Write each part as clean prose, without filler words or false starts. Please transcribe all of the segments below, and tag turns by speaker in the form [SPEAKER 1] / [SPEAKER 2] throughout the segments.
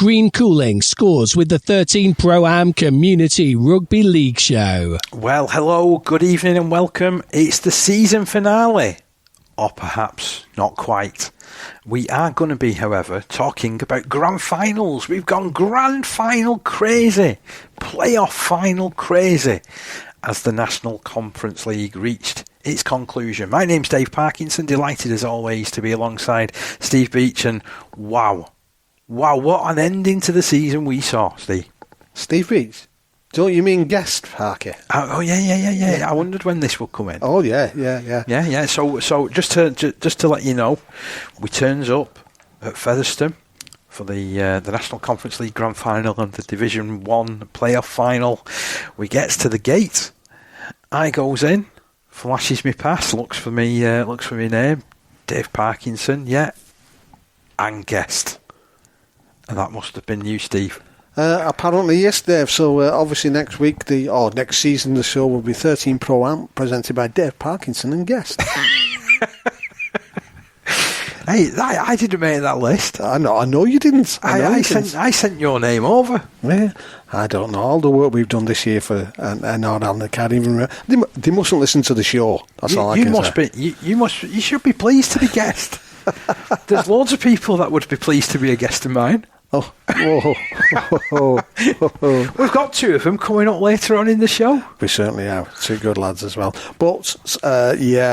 [SPEAKER 1] Green Cooling scores with the 13 Pro-Am Community Rugby League Show.
[SPEAKER 2] Well, hello, good evening and welcome. It's the season finale. Or perhaps not quite. We are going to be, however, talking about grand finals. We've gone grand final crazy. Playoff final crazy. As the National Conference League reached its conclusion. My name's Dave Parkinson, delighted as always to be alongside Steve Beech, and wow, what an ending to the season we saw, Steve.
[SPEAKER 3] Steve Beech? Don't you mean guest, Parky?
[SPEAKER 2] Oh yeah. I wondered when this would come in.
[SPEAKER 3] Oh yeah.
[SPEAKER 2] Yeah. So just to let you know, we turns up at Featherstone for the National Conference League Grand Final and the Division 1 Playoff Final. We gets to the gate. I goes in, flashes me pass, looks for me name, Dave Parkinson, yeah, and guest. And that must have been you, Steve.
[SPEAKER 3] Apparently, yes, Dave. So obviously next season the show will be 13 Pro-Am presented by Dave Parkinson and guest.
[SPEAKER 2] Hey, I didn't make that list.
[SPEAKER 3] I know you didn't.
[SPEAKER 2] I sent your name over.
[SPEAKER 3] Yeah, I don't know. All the work we've done this year for an I can't even remember. They mustn't listen to the show. That's all I can say.
[SPEAKER 2] You should be pleased to be guest. There's loads of people that would be pleased to be a guest of mine.
[SPEAKER 3] Oh.
[SPEAKER 2] We've got two of them coming up later on in the show.
[SPEAKER 3] We certainly have. Two good lads as well. But, I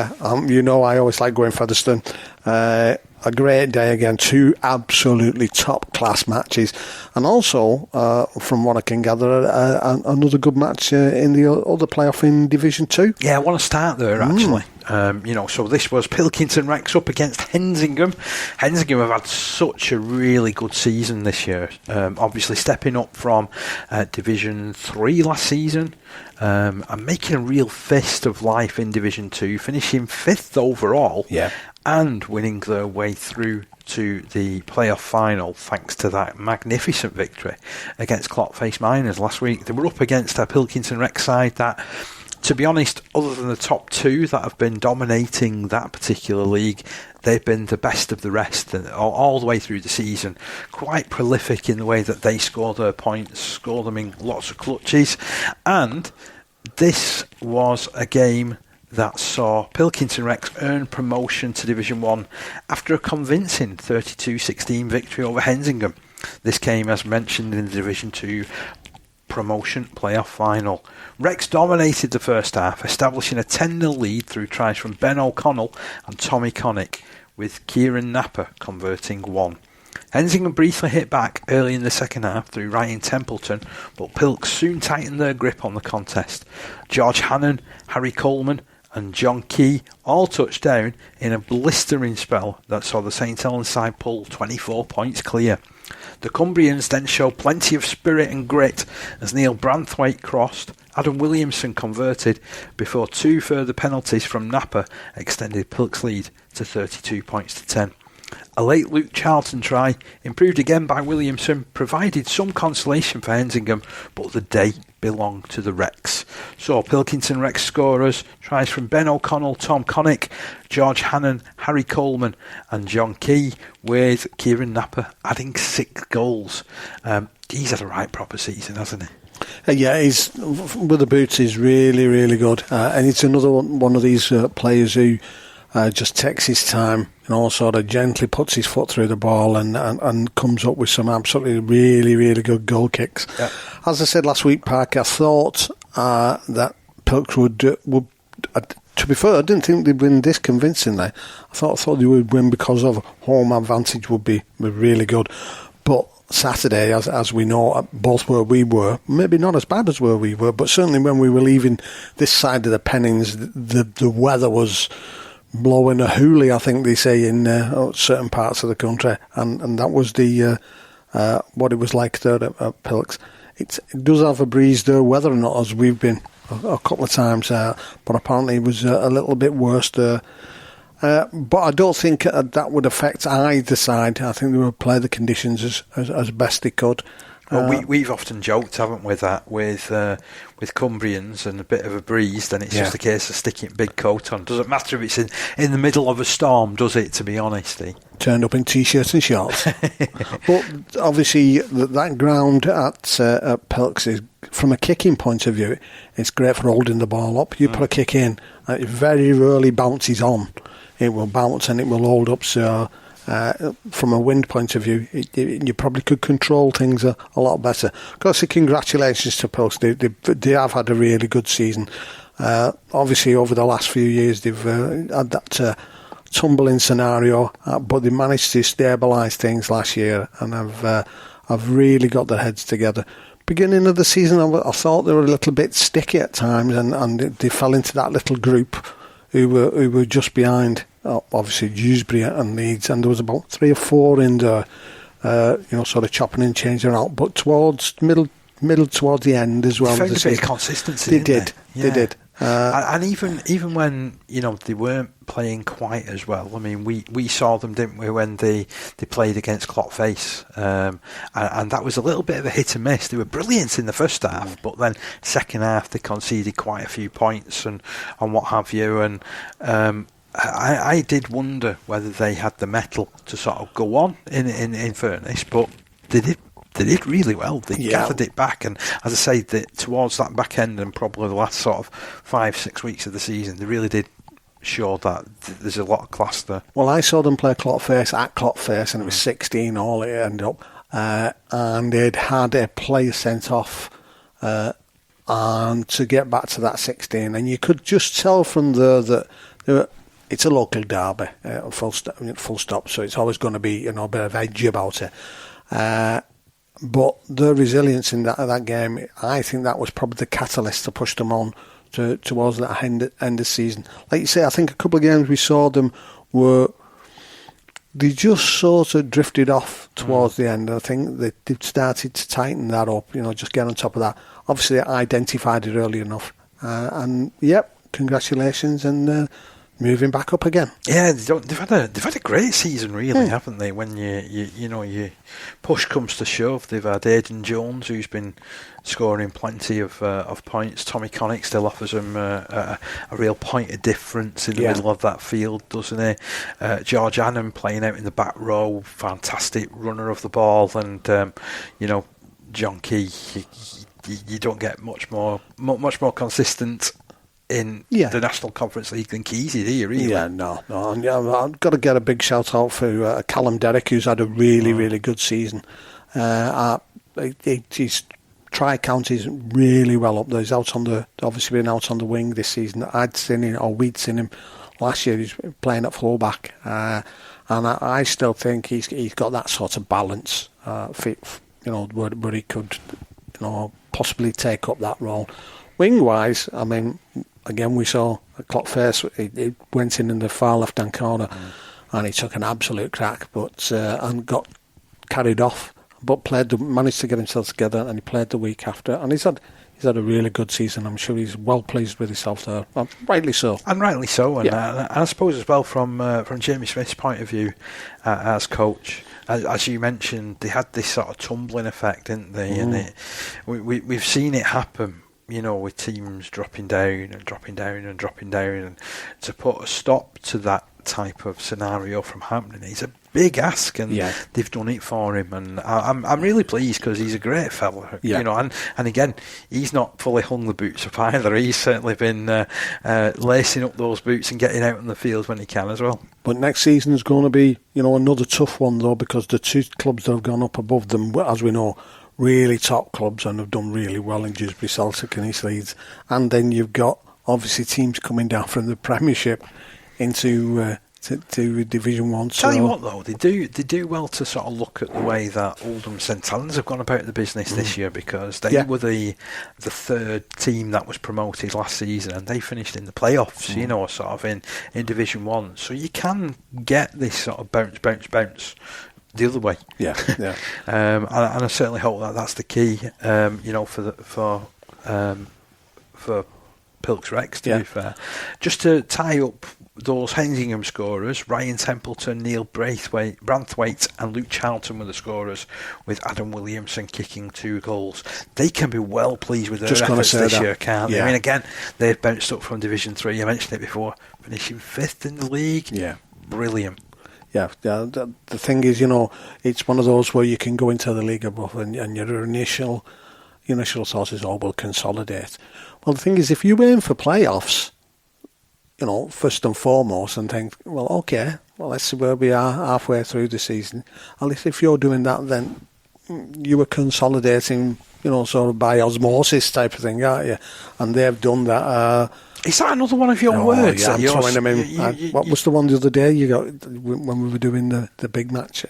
[SPEAKER 3] always like going Featherstone. A great day again. Two absolutely top-class matches. And also, from what I can gather, another good match in the other playoff in Division 2.
[SPEAKER 2] Yeah, I want to start there, actually. So this was Pilkington Recs up against Hensingham. Hensingham have had such a really good season this year. Obviously stepping up from Division 3 last season and making a real fist of life in Division 2, finishing 5th overall.
[SPEAKER 3] Yeah. And
[SPEAKER 2] winning their way through to the playoff final thanks to that magnificent victory against Clotface Miners last week. They were up against a Pilkington Recs side that, to be honest, other than the top two that have been dominating that particular league, they've been the best of the rest all the way through the season. Quite prolific in the way that they score their points, score them in lots of clutches. And this was a game that saw Pilkington Recs earn promotion to Division 1 after a convincing 32-16 victory over Hensingham. This came, as mentioned, in the Division 2 promotion playoff final. Recs dominated the first half, establishing a 10-0 lead through tries from Ben O'Connell and Tommy Connick, with Kieran Napper converting one. Hensingham briefly hit back early in the second half through Ryan Templeton, but Pilks soon tightened their grip on the contest. George Hannon, Harry Coleman and John Key all touched down in a blistering spell that saw the St Helens side pull 24 points clear. The Cumbrians then showed plenty of spirit and grit as Neil Branthwaite crossed, Adam Williamson converted, before two further penalties from Napper extended Pilk's lead to 32 points to 10. A late Luke Charlton try, improved again by Williamson, provided some consolation for Hensingham, but the day belonged to the Recs. So Pilkington Recs scorers, tries from Ben O'Connell, Tom Connick, George Hannon, Harry Coleman and John Key, with Kieran Napper adding 6 goals. He's had a right proper season, hasn't he?
[SPEAKER 3] Yeah, he's with the boots. He's really, really good, and it's another one of these players who just takes his time and all sort of gently puts his foot through the ball and comes up with some absolutely really, really good goal kicks. Yeah. As I said last week, Park, I thought that Pilks would to be fair, I didn't think they'd win this convincingly. I thought they would win because of home advantage would be really good. But Saturday, as we know, both where we were, maybe not as bad as where we were, but certainly when we were leaving this side of the Pennines, the weather was blowing a hoolie, I think they say, in certain parts of the country, and that was the what it was like there at Pilks. It does have a breeze there, whether or not, as we've been a couple of times, but apparently it was a little bit worse there. But I don't think that would affect either side. I think they would play the conditions as best they could.
[SPEAKER 2] Well, we've often joked, haven't we, that with Cumbrians and a bit of a breeze, then it's just a case of sticking a big coat on. Doesn't matter if it's in the middle of a storm, does it, to be honest?
[SPEAKER 3] Turned up in T-shirts and shorts. But obviously, that ground at Pilks is, from a kicking point of view, it's great for holding the ball up. You put a kick in, it very rarely bounces on. It will bounce and it will hold up, so... from a wind point of view, you probably could control things a lot better. Of course, congratulations to Post. They have had a really good season. Obviously, over the last few years, they've had that tumbling scenario, but they managed to stabilise things last year and have really got their heads together. Beginning of the season, I thought they were a little bit sticky at times, and they fell into that little group who were just behind. Obviously Dewsbury and Leeds, and there was about 3 or 4 in there, sort of chopping and changing out. But towards middle towards the end as well.
[SPEAKER 2] They found a bit of consistency.
[SPEAKER 3] They did.
[SPEAKER 2] And even when they weren't playing quite as well. I mean, we saw them, didn't we, when they played against Clotface, and that was a little bit of a hit and miss. They were brilliant in the first half, but then second half they conceded quite a few points and what have you. And I did wonder whether they had the mettle to sort of go on in fairness, but they did really well. They gathered it back, and as I say, towards that back end and probably the last sort of 5-6 weeks of the season, they really did show that there's a lot of class there.
[SPEAKER 3] Well, I saw them play Clotface at Clotface, and it was 16 all it ended up, and they'd had a player sent off, and to get back to that 16, and you could just tell from there that they were. It's a local derby, full stop. So it's always going to be a bit of edge about it. But the resilience in that game, I think that was probably the catalyst to push them on towards that end of the season. Like you say, I think a couple of games we saw them they just sort of drifted off towards the end. I think they've started to tighten that up. Just get on top of that. Obviously, they identified it early enough. And congratulations and. Moving back up again.
[SPEAKER 2] Yeah, they've had a great season, really, haven't they? When you push comes to shove, they've had Aidan Jones, who's been scoring plenty of points. Tommy Connick still offers them a real point of difference in the middle of that field, doesn't he? George Annan playing out in the back row, fantastic runner of the ball, and John Key, you don't get much more consistent in the National Conference League than Keysy, do you, really?
[SPEAKER 3] Yeah, no. I've got to get a big shout out for Callum Derrick, who's had a really, really good season. His try-count is really well up there. He's obviously been out on the wing this season. We'd seen him last year. He's playing at fullback, and I still think he's got that sort of balance, where he could, possibly take up that role. Wing-wise, I mean, again, we saw Clotface. He went in the far left-hand corner, and he took an absolute crack, but and got carried off. But managed to get himself together, and he played the week after. And he's had a really good season. I'm sure he's well pleased with himself there. Rightly so.
[SPEAKER 2] And rightly so. And I suppose as well from Jamie Smith's point of view as coach. As you mentioned, they had this sort of tumbling effect, didn't they? And we've seen it happen. With teams dropping down and dropping down and dropping down, and to put a stop to that type of scenario from happening is a big ask, and they've done it for him, and I'm really pleased because he's a great fella, and again, he's not fully hung the boots up either. He's certainly been lacing up those boots and getting out on the field when he can as well.
[SPEAKER 3] But next season is going to be another tough one though, because the two clubs that have gone up above them, as we know, really top clubs and have done really well in Dewsbury, Celtic and East Leeds. And then you've got, obviously, teams coming down from the Premiership into to Division 1.
[SPEAKER 2] Tell you what, though, they do well to sort of look at the way that Oldham St Helens have gone about the business this year, because they were the third team that was promoted last season, and they finished in the playoffs, sort of in Division 1. So you can get this sort of bounce the other way. And I certainly hope that's the key, for Pilkington Recs, to be fair. Just to tie up those Hensingham scorers, Ryan Templeton, Neil Branthwaite and Luke Charlton were the scorers, with Adam Williamson kicking 2 goals. They can be well pleased with their efforts this year, can't they? I mean, again, they've bounced up from Division 3. I mentioned it before, finishing 5th in the league.
[SPEAKER 3] Yeah.
[SPEAKER 2] Brilliant.
[SPEAKER 3] Yeah, the thing is, it's one of those where you can go into the league above and your initial thought is, we'll consolidate. Well, the thing is, if you aim for playoffs, first and foremost, and think, well, okay, let's see where we are halfway through the season. At least if you're doing that, then you were consolidating, sort of by osmosis type of thing, aren't you? And they've done that.
[SPEAKER 2] Is that another one of your words?
[SPEAKER 3] Yeah, I'm throwing them in. What was the one the other day you got when we were doing the big match?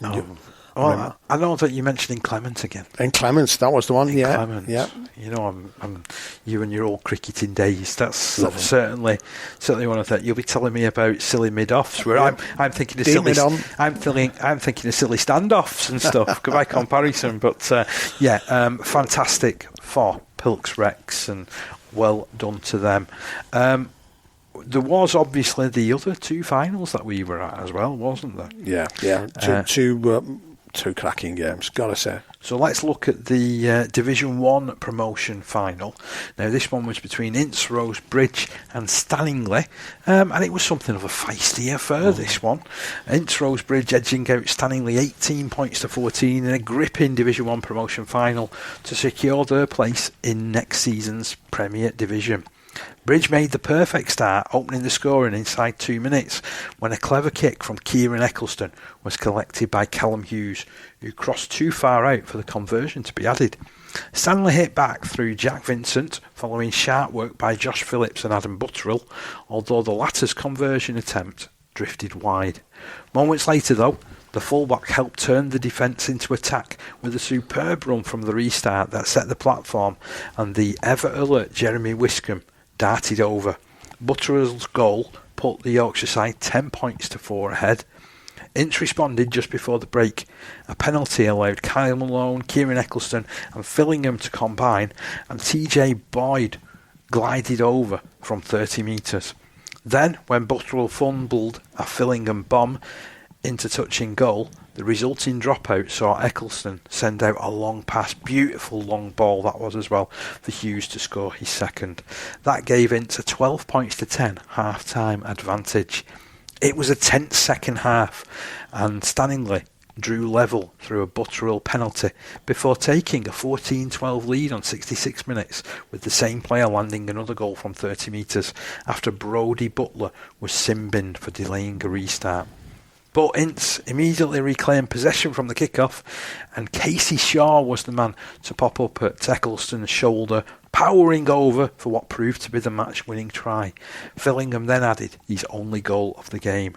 [SPEAKER 2] I know that you mentioned Inclement again.
[SPEAKER 3] Inclement, that was the one.
[SPEAKER 2] Inclement.
[SPEAKER 3] Yeah.
[SPEAKER 2] I'm you and your old cricketing days. That's certainly one of that. You'll be telling me about silly mid-offs, where I'm thinking of silly. I'm thinking of silly standoffs and stuff by comparison. But fantastic for Pilks Recs, and well done to them. There was obviously the other 2 finals that we were at as well, wasn't there?
[SPEAKER 3] Yeah. Two cracking games, gotta say.
[SPEAKER 2] So let's look at the Division 1 promotion final. Now, this one was between Ince Rose Bridge and Stanningley, and it was something of a feisty affair, this one. Ince Rose Bridge edging out Stanningley 18 points to 14 in a gripping Division 1 promotion final to secure their place in next season's Premier Division. Bridge made the perfect start, opening the scoring inside 2 minutes, when a clever kick from Kieran Eccleston was collected by Callum Hughes, who crossed too far out for the conversion to be added. Stanley hit back through Jack Vincent, following sharp work by Josh Phillips and Adam Butterill, although the latter's conversion attempt drifted wide. Moments later, though, the fullback helped turn the defence into attack with a superb run from the restart that set the platform, and the ever-alert Jeremy Wiscombe darted over. Butterill's goal put the Yorkshire side 10 points to 4 ahead. Ince responded just before the break. A penalty allowed Kyle Malone, Kieran Eccleston and Fillingham to combine, and TJ Boyd glided over from 30 metres. Then, when Butterill fumbled a Fillingham bomb into touching goal, the resulting dropout saw Eccleston send out a long pass, beautiful long ball that was as well, for Hughes to score his second. That gave Ince a 12 points to 10 half-time advantage. It was a tense second half, and Stanningley drew level through a Butterill penalty before taking a 14-12 lead on 66 minutes, with the same player landing another goal from 30 metres after Brodie Butler was sin-binned for delaying a restart. But Ince immediately reclaimed possession from the kickoff, and Casey Shaw was the man to pop up at Eccleston's shoulder, powering over for what proved to be the match-winning try. Fillingham then added his only goal of the game.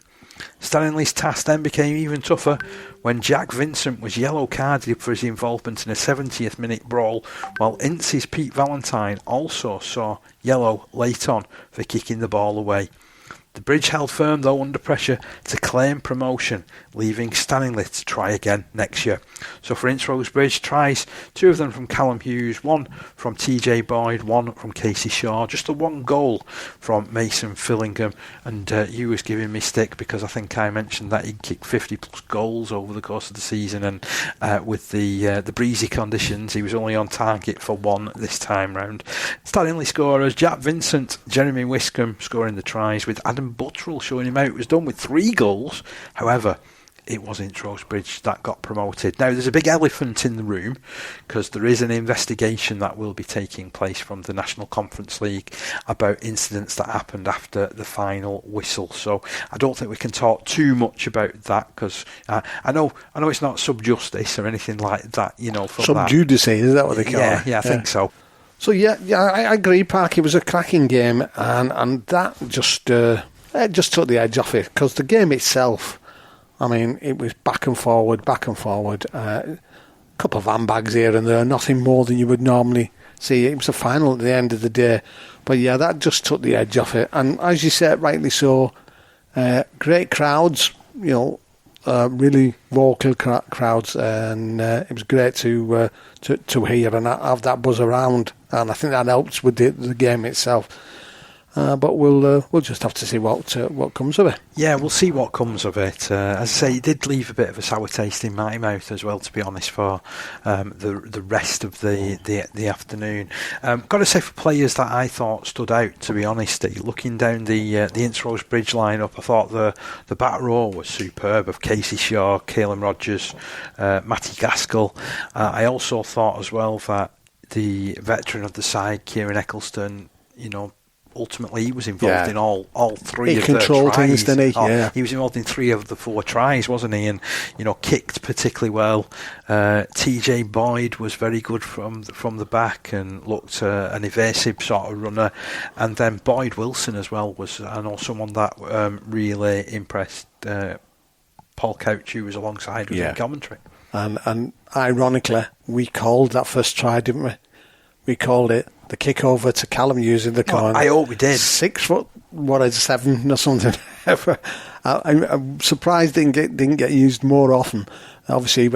[SPEAKER 2] Stanningley's task then became even tougher when Jack Vincent was yellow-carded for his involvement in a 70th minute brawl, while Ince's Pete Valentine also saw yellow late on for kicking the ball away. The Bridge held firm, though, under pressure to claim promotion, leaving Stanningley to try again next year. So for Ince Rose Bridge, tries, 2 of them from Callum Hughes, 1 from TJ Boyd, 1 from Casey Shaw, just a 1 goal from Mason Fillingham. And you was giving me stick because I think I mentioned that he'd kicked 50 plus goals over the course of the season, and with the breezy conditions, he was only on target for 1 this time round. Stanningley scorers, Jack Vincent, Jeremy Wiscombe scoring the tries, with Adam Butterill showing him out. It was done with 3 goals. However, it was Ince Rose Bridge that got promoted. Now, there's a big elephant in the room because there is an investigation that will be taking place from the National Conference League about incidents that happened after the final whistle. So I don't think we can talk too much about that because I know it's not sub-justice or anything like that.
[SPEAKER 3] Sub-judice, is that what they call it?
[SPEAKER 2] Yeah, I think so.
[SPEAKER 3] So I agree, Park. It was a cracking game, and that just took the edge off it because the game itself, I mean, it was back and forward, a couple of handbags here and there, nothing more than you would normally see. It was a final at the end of the day, but that just took the edge off it. And as you said, rightly so, great crowds, really vocal crowds, and it was great to hear and have that buzz around, and I think that helps with the game itself. But we'll just have to see what comes of it.
[SPEAKER 2] Yeah, we'll see what comes of it. As I say, it did leave a bit of a sour taste in my mouth as well, to be honest, for the rest of the afternoon. Got to say, for players that I thought stood out, to be honest, looking down the Ince Rose Bridge lineup, I thought the back row was superb of Casey Shaw, Caelan Rogers, Matty Gaskell. I also thought as well that the veteran of the side, Kieran Eccleston, ultimately he was involved in all three of the tries. He controlled things,
[SPEAKER 3] didn't he?
[SPEAKER 2] He was involved in 3 of the 4 tries, wasn't he? And kicked particularly well. TJ Boyd was very good from the back and looked an evasive sort of runner. And then Boyd Wilson as well was, I know, someone that really impressed Paul Couch, who was alongside with in commentary.
[SPEAKER 3] And ironically, we called that first try, didn't we? We called it the kick over to Callum using the corner.
[SPEAKER 2] I hope we did.
[SPEAKER 3] 6 foot, 7 or something. I'm surprised didn't get used more often. Obviously,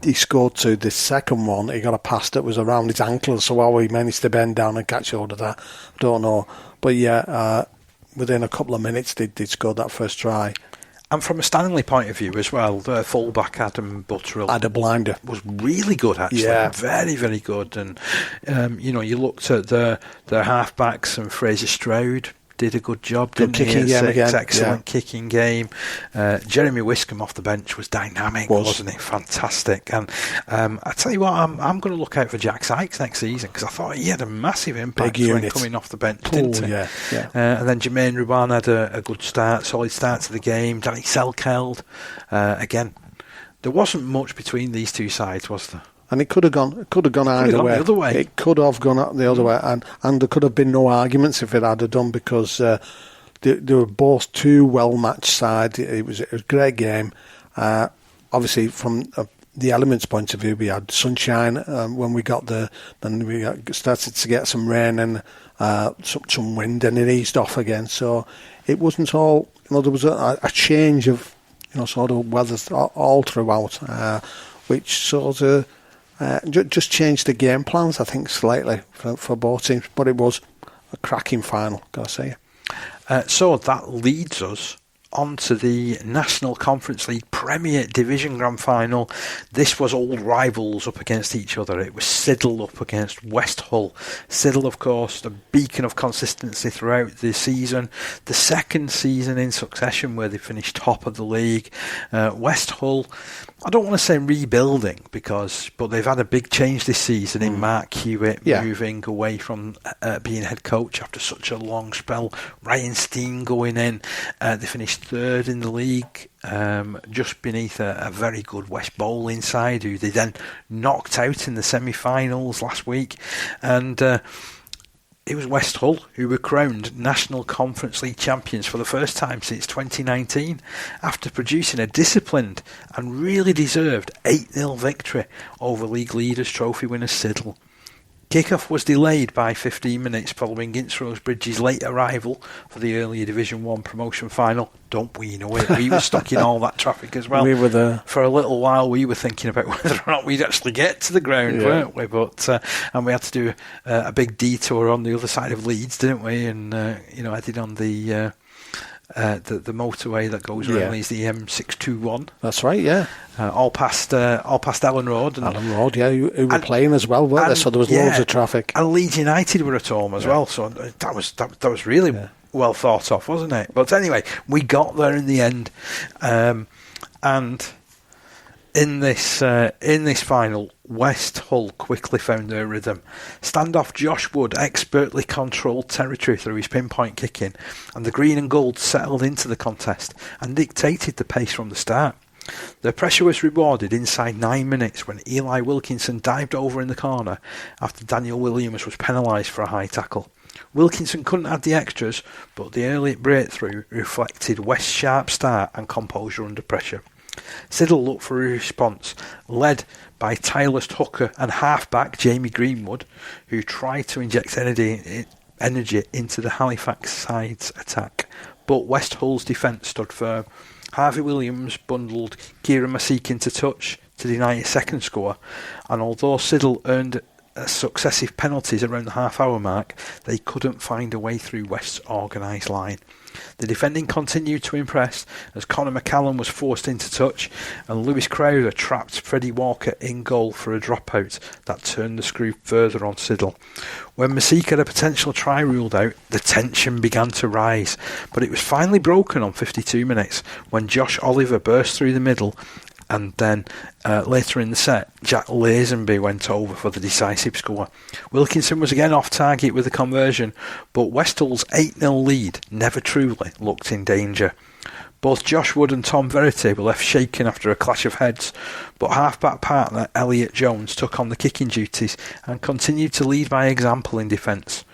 [SPEAKER 3] he scored to the second one. He got a pass that was around his ankle, so how he managed to bend down and catch hold of that, I don't know. But within a couple of minutes, they scored that first try.
[SPEAKER 2] And from a Stanningley point of view as well, the fullback Adam Butterill
[SPEAKER 3] had a blinder.
[SPEAKER 2] Was really good, actually. Yeah. Very, very good. And you looked at their halfbacks, and Fraser Stroud did a good job, didn't he?
[SPEAKER 3] Kicking game again.
[SPEAKER 2] Excellent kicking game. Jeremy Wiscombe off the bench was dynamic, wasn't he? Fantastic. And I tell you what, I'm going to look out for Jack Sykes next season, because I thought he had a massive impact when coming off the bench, didn't he?
[SPEAKER 3] Yeah.
[SPEAKER 2] And then Jermaine Ruban had a good start, solid start to the game. Danny Selkeld, again, there wasn't much between these two sides, was there?
[SPEAKER 3] And it could have gone either way.
[SPEAKER 2] The other way.
[SPEAKER 3] It could have gone the other way, and there could have been no arguments if it had done, because they were both two well matched sides. It was a great game. Obviously, from the elements point of view, we had sunshine when we got there. Then we started to get some rain and some wind, and it eased off again. So it wasn't all. There was a change of sort of weather all throughout, which sort of. Just changed the game plans, I think, slightly for both teams, but it was a cracking final, gotta say.
[SPEAKER 2] So that leads us on to the National Conference League Premier Division Grand Final. This was old rivals up against each other. It was Siddle up against West Hull. Siddle, of course, the beacon of consistency throughout the season. The second season in succession where they finished top of the league. West Hull, I don't want to say rebuilding, but they've had a big change this season in Mark Hewitt moving away from being head coach after such a long spell. Ryan Steen going in. They finished third in the league, just beneath a very good West Bowling side, who they then knocked out in the semi-finals last week. And it was West Hull who were crowned National Conference League champions for the first time since 2019, after producing a disciplined and really deserved 8-0 victory over league leaders, trophy winners Siddle. Kick-off was delayed by 15 minutes following Ince Rose Bridge's late arrival for the earlier Division 1 promotion final. Don't we know it? We were stuck in all that traffic as well.
[SPEAKER 3] We were there.
[SPEAKER 2] For a little while, we were thinking about whether or not we'd actually get to the ground, weren't we? But and we had to do a big detour on the other side of Leeds, didn't we? And headed on the motorway that goes around Leeds, the M621.
[SPEAKER 3] That's right, yeah.
[SPEAKER 2] All past Ellen Road. And
[SPEAKER 3] Ellen Road, yeah, who were playing as well, weren't they? So there was loads of traffic.
[SPEAKER 2] And Leeds United were at home as well, so that was really well thought of, wasn't it? But anyway, we got there in the end, and in this final, West Hull quickly found their rhythm. Standoff Josh Wood expertly controlled territory through his pinpoint kicking, and the green and gold settled into the contest and dictated the pace from the start. Their pressure was rewarded inside 9 minutes when Eli Wilkinson dived over in the corner after Daniel Williams was penalised for a high tackle. Wilkinson couldn't add the extras, but the early breakthrough reflected West's sharp start and composure under pressure. Siddle looked for a response, led by tireless hooker and halfback Jamie Greenwood, who tried to inject energy into the Halifax side's attack. But West Hull's defence stood firm. Harvey Williams bundled Kieran Masik into touch to deny his second score, and although Siddle earned successive penalties around the half-hour mark, they couldn't find a way through West's organised line. The defending continued to impress as Conor McCallum was forced into touch and Lewis Crowther trapped Freddie Walker in goal for a dropout that turned the screw further on Siddle. When Masika had a potential try ruled out, the tension began to rise, but it was finally broken on 52 minutes when Josh Oliver burst through the middle. And then later in the set, Jack Lazenby went over for the decisive score. Wilkinson was again off target with the conversion, but Westall's 8-0 lead never truly looked in danger. Both Josh Wood and Tom Verity were left shaken after a clash of heads, but half-back partner Elliot Jones took on the kicking duties and continued to lead by example in defence.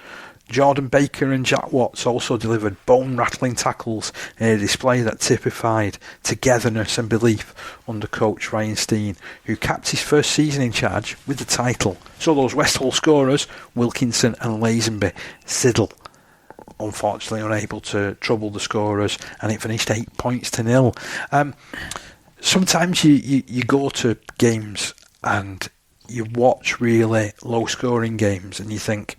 [SPEAKER 2] Jordan Baker and Jack Watts also delivered bone-rattling tackles in a display that typified togetherness and belief under coach Ryan Steen, who capped his first season in charge with the title. So those Westall scorers, Wilkinson and Lazenby, Siddle, unfortunately unable to trouble the scorers, and it finished 8-0. Sometimes you go to games and you watch really low-scoring games and you think,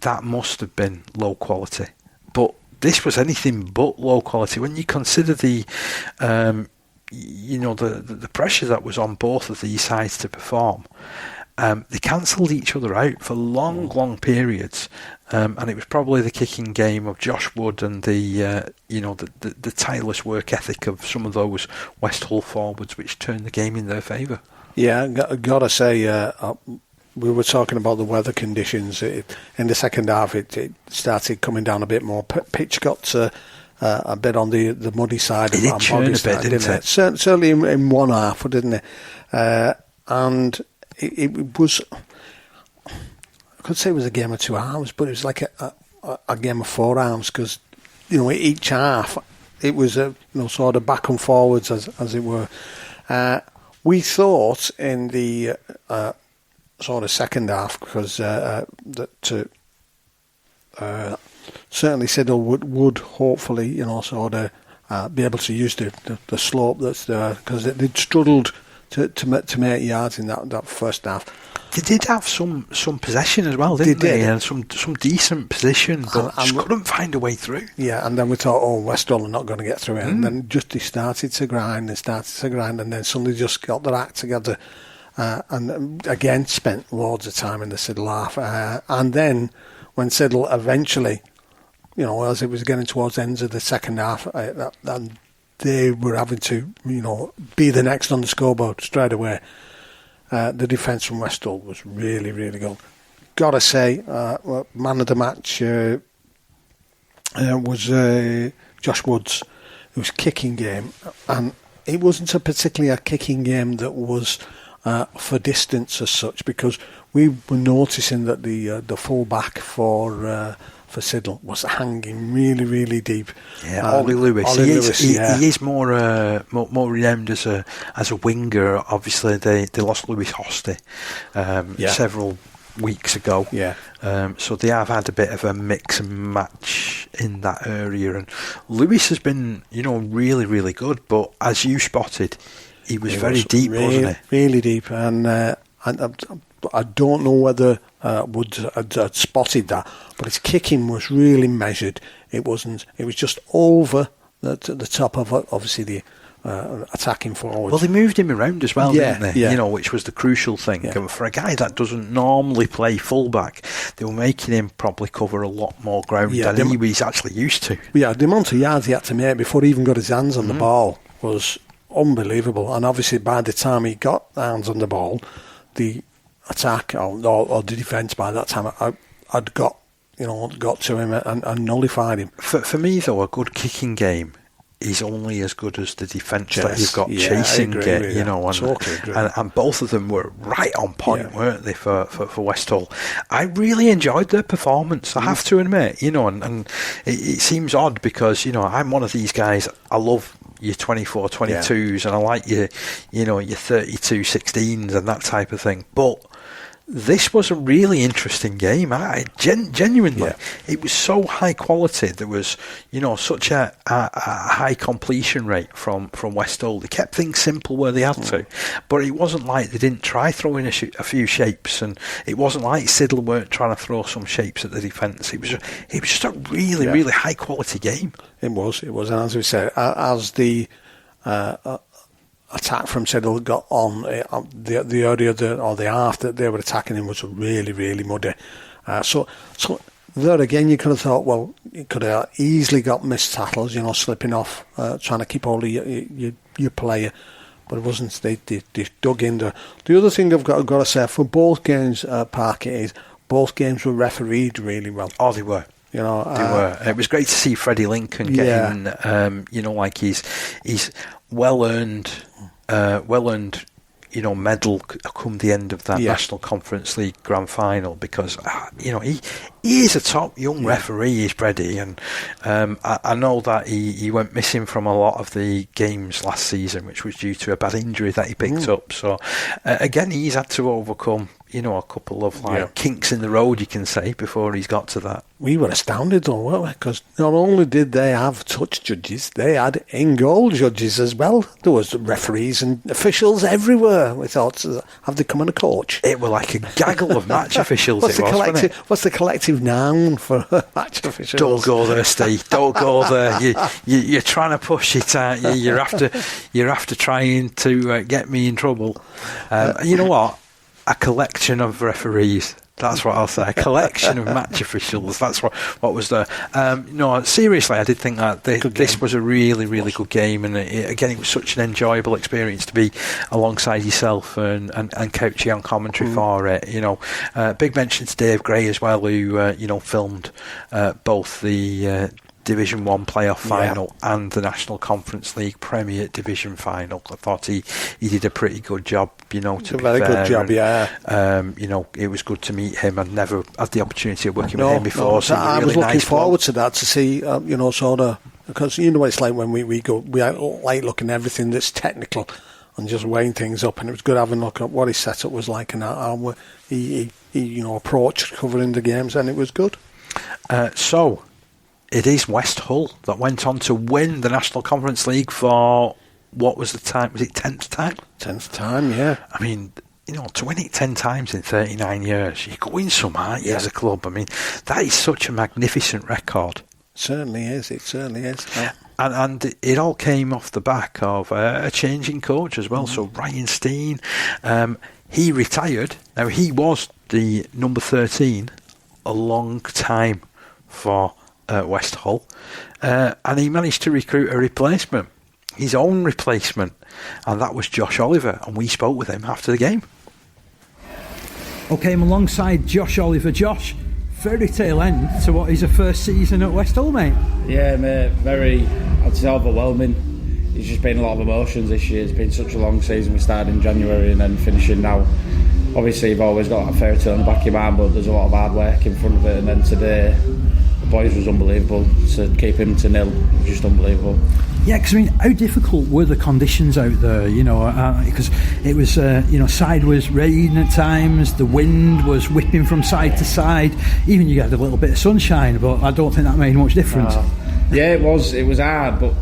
[SPEAKER 2] that must have been low quality, but this was anything but low quality when you consider the pressure that was on both of these sides to perform. They cancelled each other out for long periods, and it was probably the kicking game of Josh Wood and the tireless work ethic of some of those West Hull forwards which turned the game in their favour.
[SPEAKER 3] Yeah, gotta say. We were talking about the weather conditions. In the second half, it started coming down a bit more. Pitch got a bit on the muddy side.
[SPEAKER 2] It did churn a bit, didn't it?
[SPEAKER 3] Certainly in one half, didn't it? And it was, I could say it was a game of 2 halves, but it was like a game of 4 halves because, each half, it was sort of back and forwards as it were. We thought in the sort of second half, because certainly Siddle would hopefully sort of be able to use the slope that's there, because they'd struggled to make yards in that first half.
[SPEAKER 2] They did have some possession as well, didn't they? And some decent position, but just couldn't find a way through.
[SPEAKER 3] Yeah, and then we thought, Westall are not going to get through it. And then just they started to grind, and then suddenly just got their act together. And again spent loads of time in the Siddle half, and then when Siddle eventually, as it was getting towards the ends of the second half, and they were having to, be the next on the scoreboard straight away. The defence from Westall was really, really good. Gotta say, man of the match was Josh Woods. It was kicking game, and it wasn't particularly a kicking game that was for distance as such, because we were noticing that the full back for Siddle was hanging really, really deep.
[SPEAKER 2] Yeah, Ollie Lewis. He is more renowned as a winger. Obviously, they lost Lewis Hosty several weeks ago.
[SPEAKER 3] Yeah.
[SPEAKER 2] So they have had a bit of a mix and match in that area, and Lewis has been, really, really good. But as you spotted, he was very deep, wasn't he?
[SPEAKER 3] Really deep, and I don't know whether Woods had spotted that, but his kicking was really measured. It wasn't. It was just over the top of obviously the attacking forwards.
[SPEAKER 2] Well, they moved him around as well, didn't they?
[SPEAKER 3] Yeah.
[SPEAKER 2] Which was the crucial thing.
[SPEAKER 3] Yeah.
[SPEAKER 2] And for a guy that doesn't normally play fullback, they were making him probably cover a lot more ground than he was actually used to.
[SPEAKER 3] Yeah, the amount of yards he had to make before he even got his hands on the ball was unbelievable. And obviously, by the time he got hands on the ball, the attack or the defence by that time I'd got to him and nullified him.
[SPEAKER 2] For me, though, a good kicking game is only as good as the defence that you've got chasing it. And both of them were right on point, weren't they, for West Hull? I really enjoyed their performance, I have to admit, and it seems odd because, I'm one of these guys, I love your 24 22s and I like your 32 16s and that type of thing, but this was a really interesting game. Genuinely, it was so high quality. There was, such a high completion rate from West Hull. They kept things simple where they had to, but it wasn't like they didn't try throwing a few shapes, and it wasn't like Siddle weren't trying to throw some shapes at the defence. It was just a really, really high quality game.
[SPEAKER 3] It was, and as we said, as the attack from Siddle got on, the area or the half that they were attacking him was really, really muddy. So there again, you could have thought, well, you could have easily got missed tackles, slipping off, trying to keep hold of your player, but it wasn't. They dug in there. The other thing I've got to say for both games, Parker, is both games were refereed really well.
[SPEAKER 2] Oh, they were. They were. It was great to see Freddie Lincoln getting, like he's well earned, medal come the end of that National Conference League Grand Final, because he is a top young referee, is Freddie, and I know that he went missing from a lot of the games last season, which was due to a bad injury that he picked up. So again, he's had to overcome a couple of kinks in the road, you can say, before he's got to that.
[SPEAKER 3] We were astounded though, weren't we? Because not only did they have touch judges, they had in-goal judges as well. There was referees and officials everywhere. We thought, have they come on a coach?
[SPEAKER 2] It were like a gaggle of match officials. What's
[SPEAKER 3] the collective noun for match officials?
[SPEAKER 2] Don't go there, Steve. Don't go there. You're trying to push it, aren't you? You're after trying to get me in trouble. You know what? A collection of referees. That's what I'll say. A collection of match officials. That's what was there. No, seriously, I did think that this was a really, really good game, and it was such an enjoyable experience to be alongside yourself and coaching on commentary for it. Big mention to Dave Gray as well, who filmed both the Division 1 playoff final and the National Conference League Premier Division final. I thought he did a pretty good job, to be
[SPEAKER 3] very
[SPEAKER 2] fair.
[SPEAKER 3] Good job,
[SPEAKER 2] it was good to meet him. I'd never had the opportunity of working with him before. So
[SPEAKER 3] I was looking forward to that, to see, sort of, because what it's like when we go, we like looking at everything that's technical and just weighing things up, and it was good having a look at what his setup was like and how he approached covering the games, and it was good.
[SPEAKER 2] So it is West Hull that went on to win the National Conference League for, what was the time? Was it 10th time?
[SPEAKER 3] 10th time, yeah.
[SPEAKER 2] I mean, to win it 10 times in 39 years, you're going some, aren't you, as a club? I mean, that is such a magnificent record.
[SPEAKER 3] It certainly is. Yeah.
[SPEAKER 2] And it all came off the back of a changing coach as well. So Ryan Steen, he retired. Now, he was the number 13 a long time for West Hull, and he managed to recruit a replacement, his own replacement, and that was Josh Oliver, and we spoke with him after the game.
[SPEAKER 4] Okay, I'm alongside Josh Oliver. Josh, very tail end to what is a first season at West Hull, mate.
[SPEAKER 5] Yeah, mate, I'd say overwhelming. It's just been a lot of emotions this year. It's been such a long season. We started in January and then finishing now. Obviously, you've always got that fairy tale in the back of your mind, but there's a lot of hard work in front of it, and then today the boys was unbelievable. To keep him to nil, just unbelievable.
[SPEAKER 4] Yeah, because how difficult were the conditions out there? Because it was sideways rain at times. The wind was whipping from side to side. Even you had a little bit of sunshine, but I don't think that made much difference.
[SPEAKER 5] Yeah, it was hard, but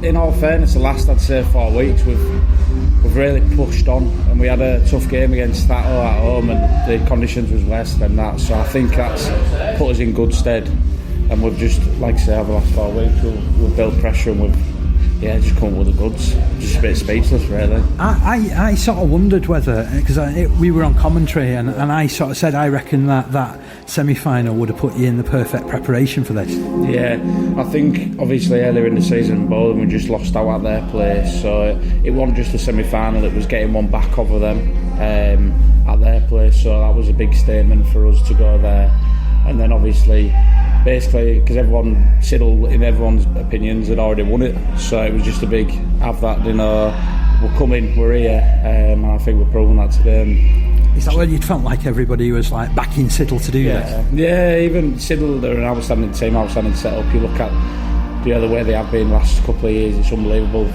[SPEAKER 5] in all fairness, the last, I'd say, 4 weeks we've really pushed on, and we had a tough game against Stato at home, and the conditions was worse than that. So I think that's put us in good stead. And we've just, like I say, over the last 4 weeks, we've built pressure, and we've just come with the goods. Just a bit speechless, really.
[SPEAKER 4] I sort of wondered whether, because we were on commentary, and I sort of said I reckon that semi-final would have put you in the perfect preparation for this.
[SPEAKER 5] Yeah, I think obviously earlier in the season, Bowden, we just lost out at their place, so it wasn't just a semi-final, it was getting one back over them at their place, so that was a big statement for us to go there. And then obviously, basically, because Siddle, in everyone's opinions, had already won it, so it was just a big have that, we're coming, we're here, and I think we're proving that today.
[SPEAKER 4] Is that where you felt like everybody was like backing Siddle to do this?
[SPEAKER 5] Yeah, even Siddle, they're an outstanding team, outstanding setup. You look at the way they have been the last couple of years, it's unbelievable.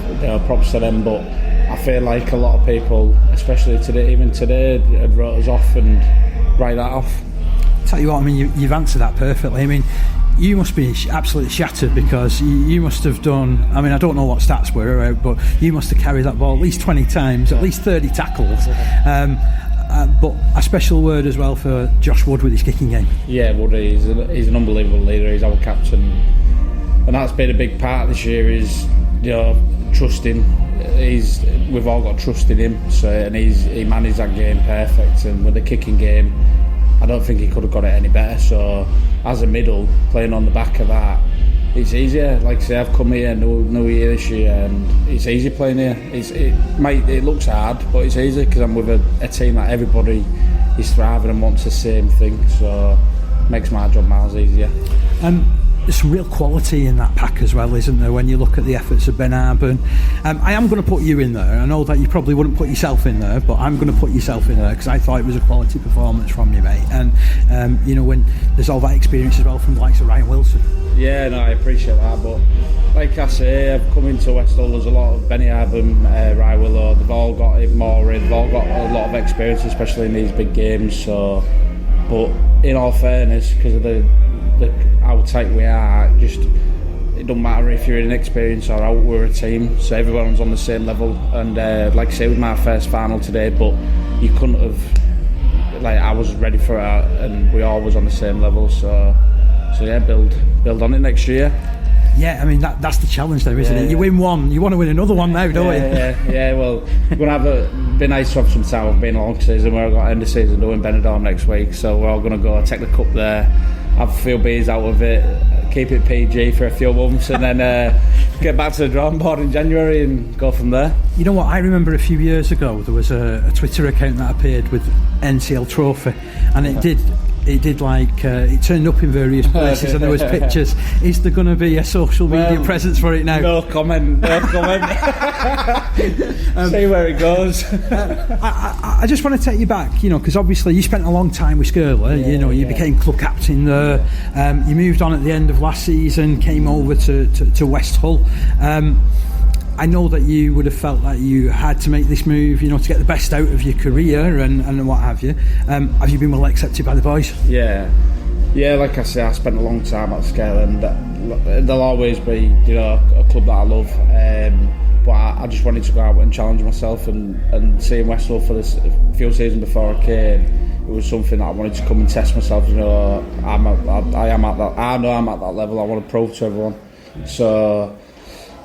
[SPEAKER 5] Props to them, but I feel like a lot of people, especially today, had wrote us off, and write that off.
[SPEAKER 4] Tell you what, I mean, you've answered that perfectly. I mean, you must be absolutely shattered because you must have done, I mean, I don't know what stats were out, but you must have carried that ball at least 20 times, at least 30 tackles. But a special word as well for Josh Wood with his kicking game. Yeah,
[SPEAKER 5] Woody, he's an unbelievable leader. He's our captain, and that's been a big part this year. Is trusting. We've all got trust in him, and he managed that game perfect. And with the kicking game, I don't think he could have got it any better. So as a middle, playing on the back of that, it's easier. Like I say, I've come here new year this year, and it's easy playing here. It looks hard, but it's easy because I'm with a team that everybody is thriving and wants the same thing. So it makes my job miles easier.
[SPEAKER 4] There's some real quality in that pack as well, isn't there, when you look at the efforts of Ben Arban. I am going to put you in there. I know that you probably wouldn't put yourself in there, but I'm going to put yourself in there because I thought it was a quality performance from you, mate. And when there's all that experience as well from the likes of Ryan Wilson.
[SPEAKER 5] Yeah, no, I appreciate that, but like I say, I've come into West Hull, there's a lot of Benny Arban, Ryan Willow, they've all got it more in, they've all got a lot of experience, especially in these big games. So, but in all fairness, because of how tight we are, it doesn't matter if you're inexperienced or out, we're a team, so everyone's on the same level. And like I say, it was my first final today, but you couldn't have, I was ready for it, and we all was on the same level. So yeah, build on it next year.
[SPEAKER 4] Yeah, I mean that's the challenge there, isn't it? You win one, you want to win another one now, don't you?
[SPEAKER 5] Yeah. Well, we're gonna be nice to have some time. It's been a long season. We've got end of season doing Benidorm next week, so we're all gonna go take the cup there, have a few beers out of it, keep it PG for a few months, and then get back to the drawing board in January and go from there.
[SPEAKER 4] You know what? I remember a few years ago there was a Twitter account that appeared with NCL Trophy, and it did it turned up in various places and there was pictures. Is there going to be a social media presence for it now?
[SPEAKER 5] No comment. See where it goes.
[SPEAKER 4] I just want to take you back, because obviously you spent a long time with Skirler. You became club captain there. You moved on at the end of last season, came over to West Hull. I know that you would have felt that you had to make this move, to get the best out of your career and what have you. Have you been well accepted by the boys?
[SPEAKER 5] Yeah, like I say, I spent a long time at Scale, and there'll always be, a club that I love. But I just wanted to go out and challenge myself, and seeing West Hull for this few seasons before I came, it was something that I wanted to come and test myself. I know I'm at that level. I want to prove to everyone. So.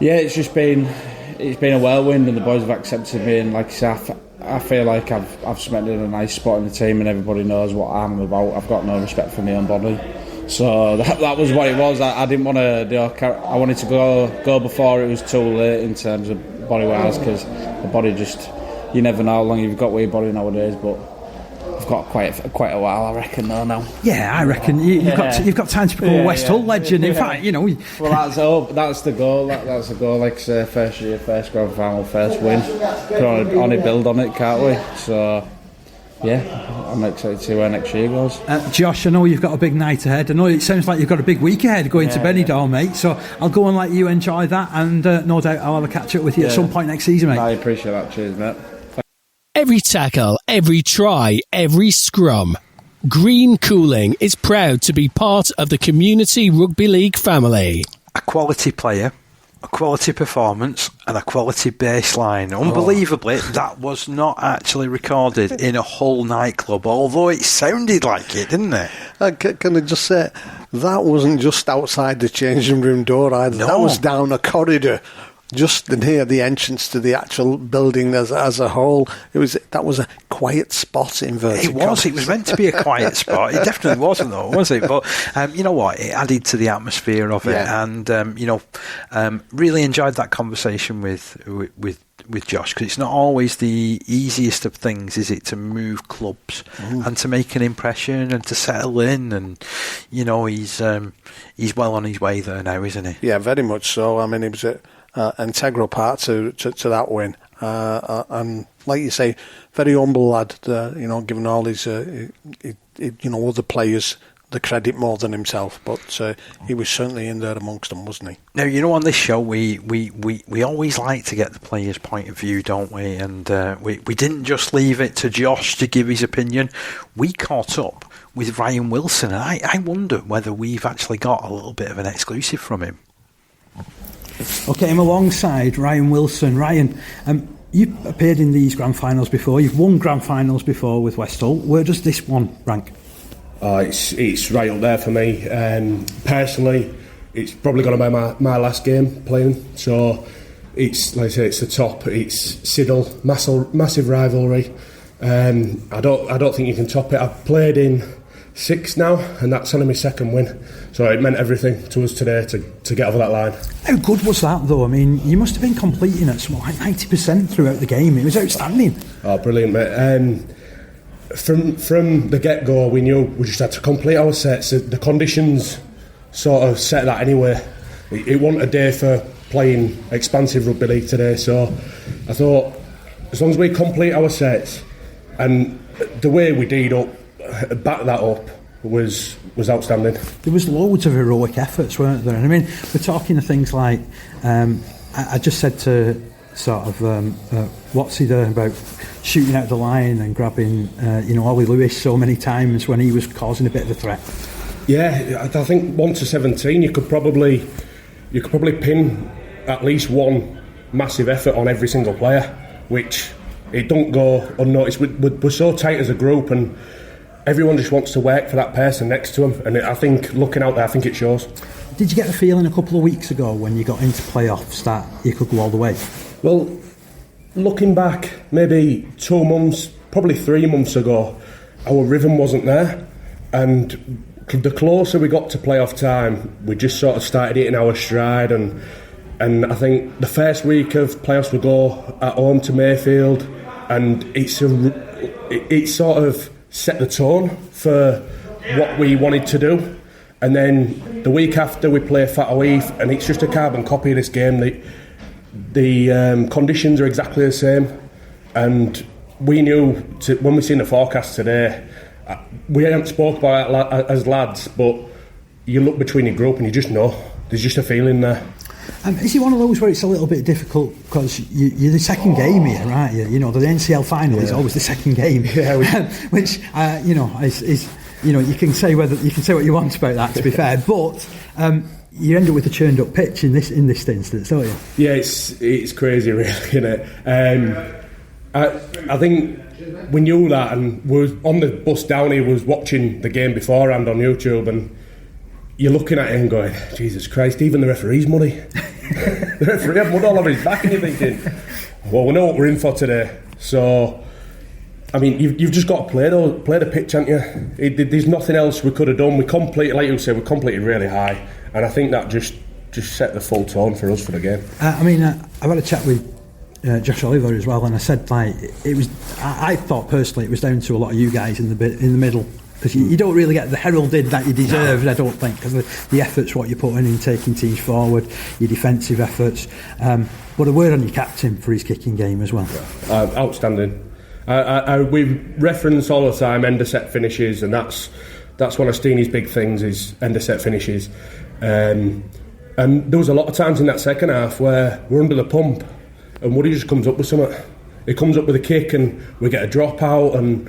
[SPEAKER 5] Yeah, it's been a whirlwind, and the boys have accepted me, and like I say, I feel like I've cemented a nice spot in the team, and everybody knows what I'm about. I've got no respect for my own body, so that was what it was. I didn't want to. I wanted to go before it was too late in terms of body wise, because the body you never know how long you've got with your body nowadays, but. I've got quite a while, I reckon, though, now.
[SPEAKER 4] Yeah, I reckon you've got time to become a West Hull legend. In fact,
[SPEAKER 5] Well, that's the goal. That's the goal. Like I say, first year, first grand final, first win. Can only build on it, can't we? So, yeah, I'm excited to see where next year goes.
[SPEAKER 4] Josh, I know you've got a big night ahead. I know it sounds like you've got a big week ahead going to Benidorm, mate. So I'll go and let you enjoy that, and no doubt I'll have a catch up with you at some point next season, mate.
[SPEAKER 5] I appreciate that. Cheers, mate.
[SPEAKER 1] Every tackle, every try, every scrum. Green Cooling is proud to be part of the Community Rugby League family.
[SPEAKER 2] A quality player, a quality performance, and a quality baseline. Unbelievably, that was not actually recorded in a Hull nightclub, although it sounded like it, didn't it?
[SPEAKER 3] Can I just say, that wasn't just outside the changing room door either. No. That was down a corridor. Just near the entrance to the actual building as a whole, that was a quiet spot. Inverted.
[SPEAKER 2] It was meant to be a quiet spot. It definitely wasn't, though, was it? But you know what? It added to the atmosphere of it, and really enjoyed that conversation with Josh, because it's not always the easiest of things, is it, to move clubs and to make an impression and to settle in, and he's well on his way there now, isn't he?
[SPEAKER 3] Yeah, very much so. I mean, it was integral part to that win, and like you say, very humble lad. Given all his other players the credit more than himself, but he was certainly in there amongst them, wasn't he?
[SPEAKER 2] Now, on this show we always like to get the player's point of view, don't we? And we didn't just leave it to Josh to give his opinion. We caught up with Ryan Wilson, and I wonder whether we've actually got a little bit of an exclusive from him.
[SPEAKER 4] Okay, I'm alongside Ryan Wilson. Ryan, you've appeared in these grand finals before. You've won grand finals before with Westall. Where does this one rank?
[SPEAKER 6] It's right up there for me. Personally, it's probably going to be my last game playing. So it's, like I say, it's the top. It's Siddle, massive rivalry. I don't think you can top it. I've played in 6 now, and that's only my second win. So it meant everything to us today to get over that line. How
[SPEAKER 4] good was that, though? I mean, you must have been completing at something like 90% throughout the game. It was outstanding.
[SPEAKER 6] Oh, brilliant, mate. From the get-go, we knew we just had to complete our sets. The conditions sort of set that anyway. It wasn't a day for playing expansive rugby league today, so I thought as long as we complete our sets, and the way we did back that up was outstanding.
[SPEAKER 4] There was loads of heroic efforts, weren't there? And I mean, we're talking of things like I just said to sort of Watsy there about shooting out the line and grabbing Ollie Lewis so many times when he was causing a bit of a threat.
[SPEAKER 6] Yeah, I think 1 to 17 you could probably pin at least one massive effort on every single player, which it don't go unnoticed. We're so tight as a group, and everyone just wants to work for that person next to him, and I think looking out there, I think it shows.
[SPEAKER 4] Did you get the feeling a couple of weeks ago when you got into playoffs that you could go all the way?
[SPEAKER 6] Well, looking back maybe 2 months, probably 3 months ago, our rhythm wasn't there, and the closer we got to playoff time, we just sort of started hitting our stride, and I think the first week of playoffs we go at home to Mayfield, and it sort of set the tone for what we wanted to do. And then the week after we play Fataweef, and it's just a carbon copy of this game. The conditions are exactly the same, and we knew when we seen the forecast today, we hadn't spoke about it as lads, but you look between your group and you just know there's just a feeling there.
[SPEAKER 4] Is it one of those where it's a little bit difficult because you're the second game here, aren't you? The NCL final is always the second game, which is you can say what you want about that, to be fair, but you end up with a churned up pitch in this instance, don't you?
[SPEAKER 6] Yeah, it's crazy, really, isn't it? I think we knew that, and we was on the bus down here, was watching the game beforehand on YouTube, and you're looking at it and going, Jesus Christ, even the referee's money. The referee had mud all over his back, and you're thinking, well, we know what we're in for today. So, I mean, you've just got to play the pitch, haven't you? There's nothing else we could have done. We completed, like you said, we completed really high, and I think that just set the full tone for us for the game.
[SPEAKER 4] I've had a chat with Josh Oliver as well, and I said it was. I thought personally it was down to a lot of you guys in the middle, because you don't really get the heralded that you deserve. I don't think, because the efforts what you're putting in taking teams forward, your defensive efforts. But a word on your captain for his kicking game as well.
[SPEAKER 6] Outstanding. We reference all the time end of set finishes, and that's one of Steenie's big things is end of set finishes. And there was a lot of times in that second half where we're under the pump, and Woody just comes up with something. He comes up with a kick, and we get a drop out, and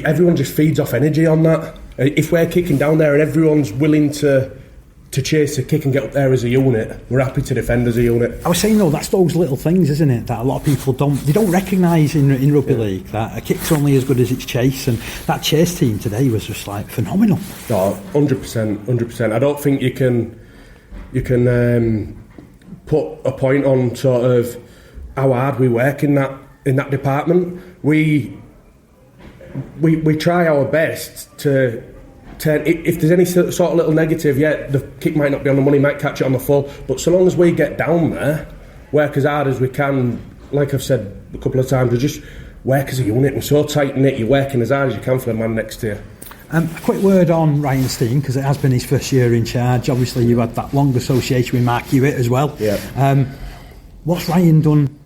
[SPEAKER 6] everyone just feeds off energy on that. If we're kicking down there and everyone's willing to chase the kick and get up there as a unit, we're happy to defend as a unit.
[SPEAKER 4] I was saying though, that's those little things, isn't it, that a lot of people don't recognise in rugby league, that a kick's only as good as its chase, and that chase team today was just phenomenal.
[SPEAKER 6] Oh, 100%. I don't think you can put a point on sort of how hard we work in that department. We try our best to turn. If there's any sort of little negative, the kick might not be on the money, might catch it on the full. But so long as we get down there, work as hard as we can. Like I've said a couple of times, we just work as a unit. We're so tight knit. You're working as hard as you can for the man next to you.
[SPEAKER 4] A quick word on Ryan Steen, because it has been his first year in charge. Obviously, you had that long association with Mark Hewitt as well.
[SPEAKER 6] Yeah.
[SPEAKER 4] What's Ryan done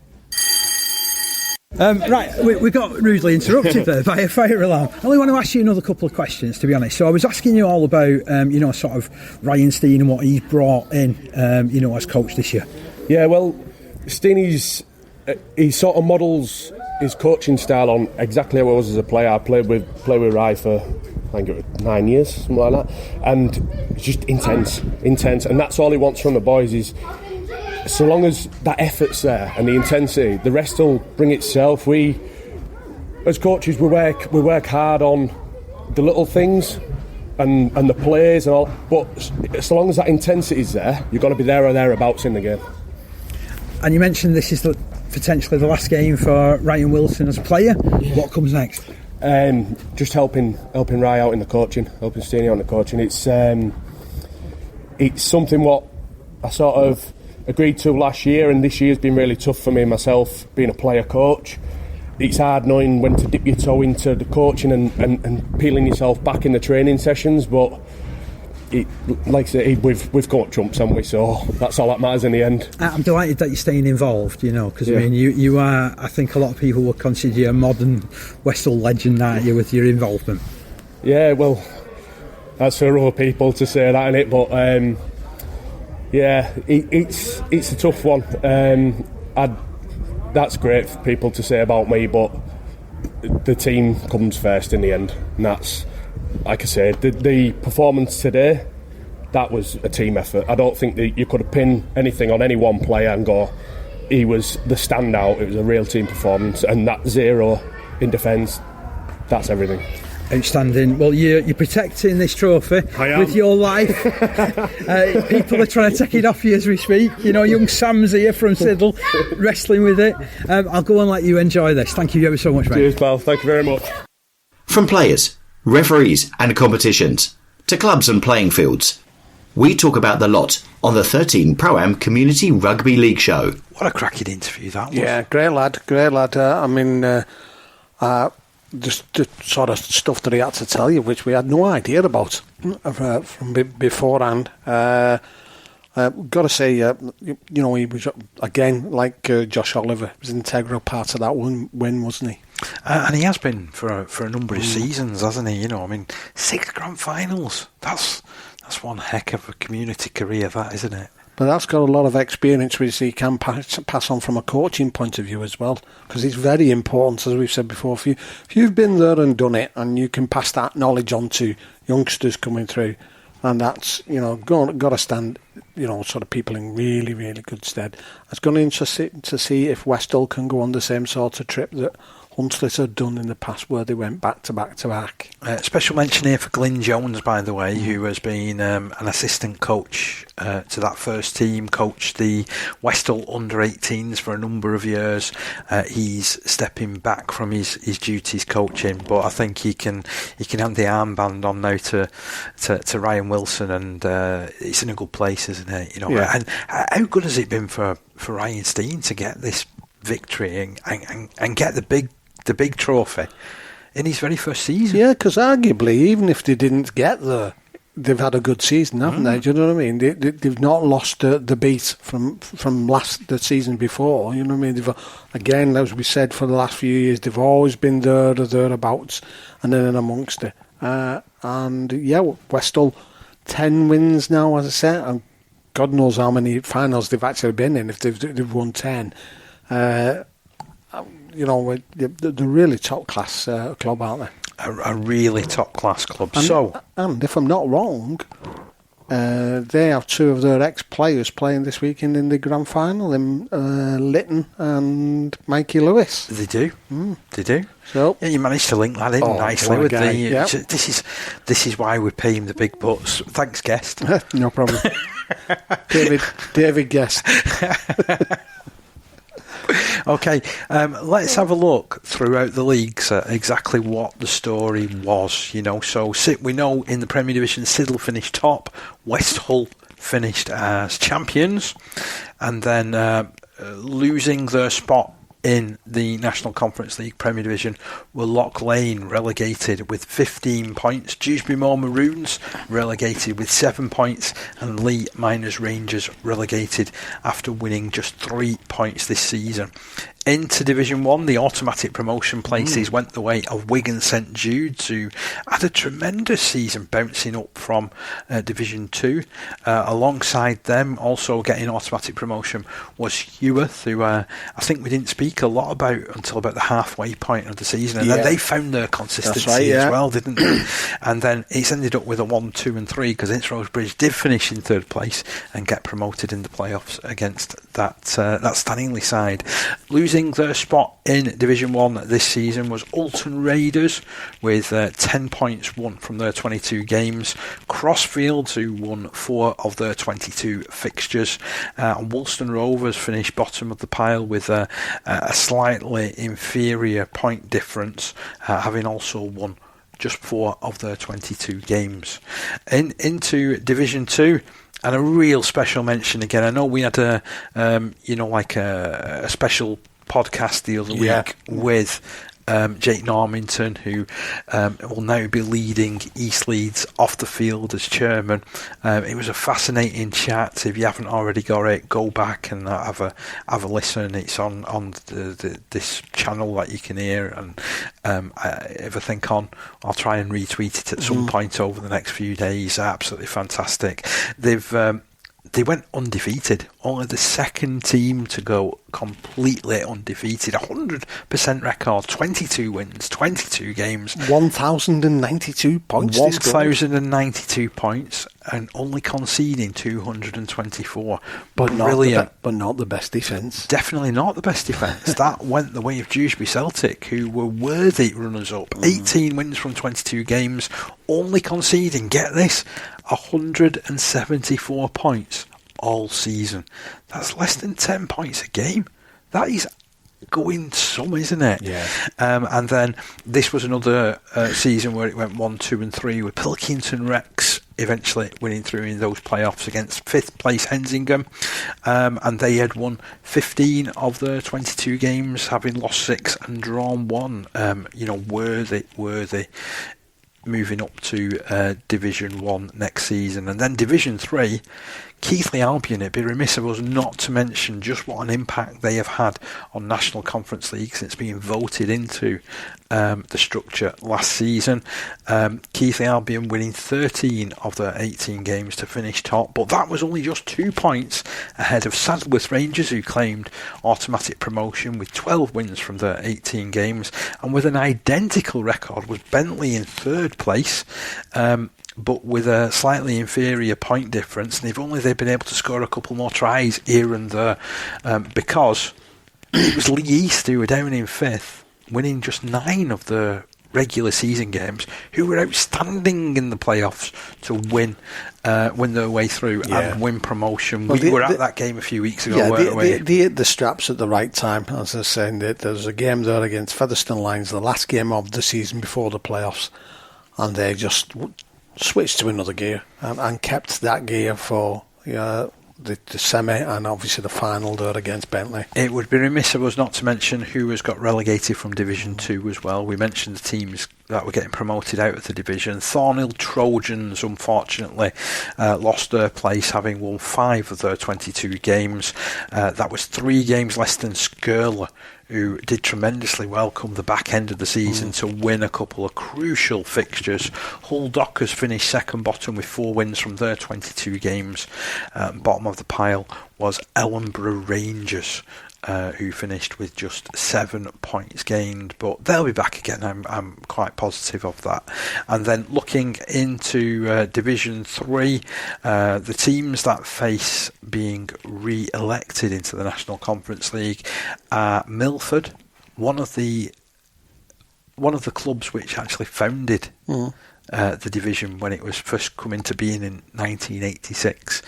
[SPEAKER 4] Right, we got rudely interrupted there by a fire alarm. I only want to ask you another couple of questions, to be honest. So I was asking you all about, sort of Ryan Stein and what he's brought in, as coach this year.
[SPEAKER 6] Yeah, well, Steeny's he sort of models his coaching style on exactly how I was as a player. I played with Rye for, I think it was 9 years, something like that, and it's just intense, and that's all he wants from the boys is. So long as that effort's there and the intensity, the rest will bring itself. We, as coaches, we work hard on the little things and the plays and all. But so long as that intensity is there, you've got to be there or thereabouts in the game.
[SPEAKER 4] And you mentioned this is potentially the last game for Ryan Wilson as a player. Yeah. What comes next?
[SPEAKER 6] Just helping Rye out in the coaching, helping Steenie out in the coaching. It's something what I sort of agreed to last year, and this year's been really tough for me myself, being a player coach. It's hard knowing when to dip your toe into the coaching and peeling yourself back in the training sessions, but like I say, we've got trumps, haven't we? So that's all that matters in the end.
[SPEAKER 4] I'm delighted that you're staying involved, because I mean, you are, I think a lot of people would consider you a modern Westall legend, aren't you, with your involvement?
[SPEAKER 6] Yeah, well, that's for other people to say that, innit? But yeah, it's a tough one. That's great for people to say about me, but the team comes first in the end, and that's, like I said, the performance today, that was a team effort. I don't think that you could have pinned anything on any one player and go, he was the standout. It was a real team performance, and that 0 in defence, that's everything.
[SPEAKER 4] Outstanding. Well, you're protecting this trophy with your life. People are trying to take it off you as we speak. Young Sam's here from Siddle, wrestling with it. I'll go and let you enjoy this. Thank you ever so much, mate.
[SPEAKER 6] Cheers, pal. Thank you very much.
[SPEAKER 7] From players, referees and competitions to clubs and playing fields, we talk about the lot on the 13 Pro-Am Community Rugby League show.
[SPEAKER 2] What a cracking interview that was.
[SPEAKER 3] Yeah, great lad. Just the sort of stuff that he had to tell you, which we had no idea about from beforehand. Got to say, he was, again, like Josh Oliver, was an integral part of that win, wasn't he?
[SPEAKER 2] And he has been for a number of seasons, hasn't he? 6 grand finals. That's one heck of a community career, that, isn't it?
[SPEAKER 3] But that's got a lot of experience which he can pass on from a coaching point of view as well, because it's very important, as we've said before. If you've been there and done it, and you can pass that knowledge on to youngsters coming through, and that's got to stand sort of people in really, really good stead. It's going to be interesting to see if Westall can go on the same sort of trip that Hunslet had done in the past, where they went back to back to back.
[SPEAKER 2] Special mention here for Glyn Jones, by the way, who has been an assistant coach to that first team, coached the Westall under-18s for a number of years. He's stepping back from his duties coaching, but I think he can have the armband on now to Ryan Wilson, and it's in a good place, isn't it?
[SPEAKER 3] Yeah.
[SPEAKER 2] And how good has it been for Ryan Stein to get this victory and get the big trophy in his very first season?
[SPEAKER 3] Yeah, because arguably, even if they didn't get there, they've had a good season, haven't they? Do you know what I mean? They've not lost the beat from the season before. You know what I mean? They've, again, as we said, for the last few years, they've always been there or thereabouts, and then in amongst it. And yeah, Westall 10 wins now, as I said, and God knows how many finals they've actually been in if they've won 10. They're really top class club, aren't they?
[SPEAKER 2] A really top class club.
[SPEAKER 3] And if I'm not wrong, they have 2 of their ex-players playing this weekend in the grand final, in Lytton and Mikey Lewis.
[SPEAKER 2] They do. They do.
[SPEAKER 3] So
[SPEAKER 2] yeah, you managed to link that in nicely with
[SPEAKER 3] guy.
[SPEAKER 2] the.
[SPEAKER 3] Yep.
[SPEAKER 2] This is why we pay him the big bucks. Thanks, guest.
[SPEAKER 3] No problem. David Guest.
[SPEAKER 2] Okay, let's have a look throughout the leagues at exactly what the story was. So we know in the Premier Division, Siddle finished top, Westhull finished as champions, and then losing their spot in the National Conference League Premier Division were Loch Lane relegated with 15 points, Dewsbury Moor Maroons relegated with 7 points, and Lee Miners Rangers relegated after winning just 3 points this season. into Division 1, the automatic promotion places went the way of Wigan St Jude's, who had a tremendous season bouncing up from Division 2. Alongside them, also getting automatic promotion, was Heworth, who I think we didn't speak a lot about until about the halfway point of the season. And then they found their consistency as well, didn't they? And then it's ended up with a 1, 2 and 3, because Ince Rose Bridge did finish in third place and get promoted in the playoffs against that Stanningley side. Losing their spot in Division 1 this season was Alton Raiders, with 10 points won from their 22 games. Crossfields, who won 4 of their 22 fixtures. And Woolston Rovers finished bottom of the pile with a slightly inferior point difference, having also won just 4 of their 22 games. Into Division 2, and a real special mention again. I know we had a special podcast the other week with Jake Normington, who will now be leading East Leeds off the field as chairman. It was a fascinating chat. If you haven't already got it, go back and have a listen. It's on this channel that you can hear, and everything on. I'll try and retweet it at some point over the next few days. Absolutely fantastic. They went undefeated. Only the second team to go completely undefeated. 100% record, 22 wins, 22 games.
[SPEAKER 3] 1,092 points.
[SPEAKER 2] 1,092 points, and only conceding 224.
[SPEAKER 3] But
[SPEAKER 2] brilliant.
[SPEAKER 3] Not the best defence.
[SPEAKER 2] Definitely not the best defence. That went the way of Dewsbury Celtic, who were worthy runners-up. 18 wins from 22 games, only conceding, get this, 174 points all season. That's less than 10 points a game. That is going some, isn't it?
[SPEAKER 3] Yeah.
[SPEAKER 2] And then this was another season where it went 1, 2 and 3, with Pilkington Recs eventually winning through in those playoffs against 5th place Hensingham, and they had won 15 of their 22 games, having lost 6 and drawn 1. Worthy moving up to Division 1 next season. And then Division 3, Keighley Albion, it'd be remiss of us not to mention just what an impact they have had on National Conference League since being voted into the structure last season. Keighley Albion winning 13 of their 18 games to finish top, but that was only just 2 points ahead of Sadler's Rangers, who claimed automatic promotion with 12 wins from their 18 games, and with an identical record was Bentley in third place, but with a slightly inferior point difference. And they've been able to score a couple more tries here and there, because it was Lee East, who were down in 5th, winning just 9 of the regular season games, who were outstanding in the playoffs to win their way through and win promotion. We were at that game a few weeks ago, weren't we?
[SPEAKER 3] They hit the straps at the right time. As I was saying, there's a game there against Featherstone Lions, the last game of the season before the playoffs, and they just switched to another gear and kept that gear for the semi and obviously the final there against Bentley.
[SPEAKER 2] It would be remiss of us not to mention who has got relegated from Division 2 as well. We mentioned the teams that were getting promoted out of the division. Thornhill Trojans, unfortunately, lost their place, having won 5 of their 22 games. That was 3 games less than Skirler, who did tremendously well come the back end of the season to win a couple of crucial fixtures. Hull Dockers finished second bottom with 4 wins from their 22 games. Bottom of the pile was Ellenborough Rangers, who finished with just 7 points gained, but they'll be back again. I'm quite positive of that. And then looking into Division 3, the teams that face being re-elected into the National Conference League are Milford, one of the clubs which actually founded the division when it was first coming to being in 1986.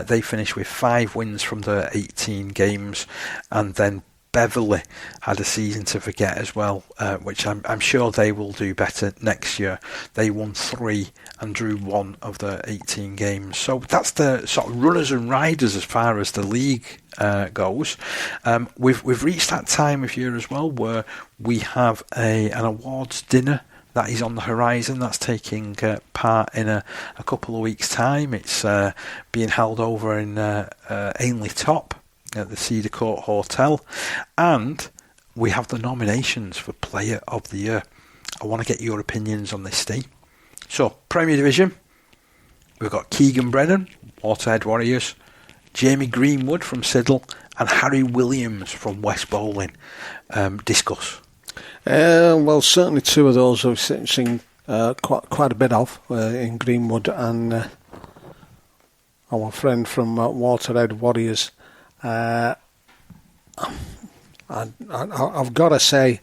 [SPEAKER 2] They finished with 5 wins from their 18 games, and then Beverley had a season to forget as well, which I'm sure they will do better next year. They won 3 and drew 1 of their 18 games. So that's the sort of runners and riders as far as the league goes. We've reached that time of year as well where we have an awards dinner that is on the horizon. That's taking part in a couple of weeks' time. It's being held over in Ainley Top at the Cedar Court Hotel. And we have the nominations for Player of the Year. I want to get your opinions on this, Steve. So, Premier Division, we've got Keegan Brennan, Waterhead Warriors, Jamie Greenwood from Siddle, and Harry Williams from West Bowling. Discuss.
[SPEAKER 3] Well, certainly two of those I've seen quite a bit of in Greenwood and our friend from Waterhead Warriors. I've got to say,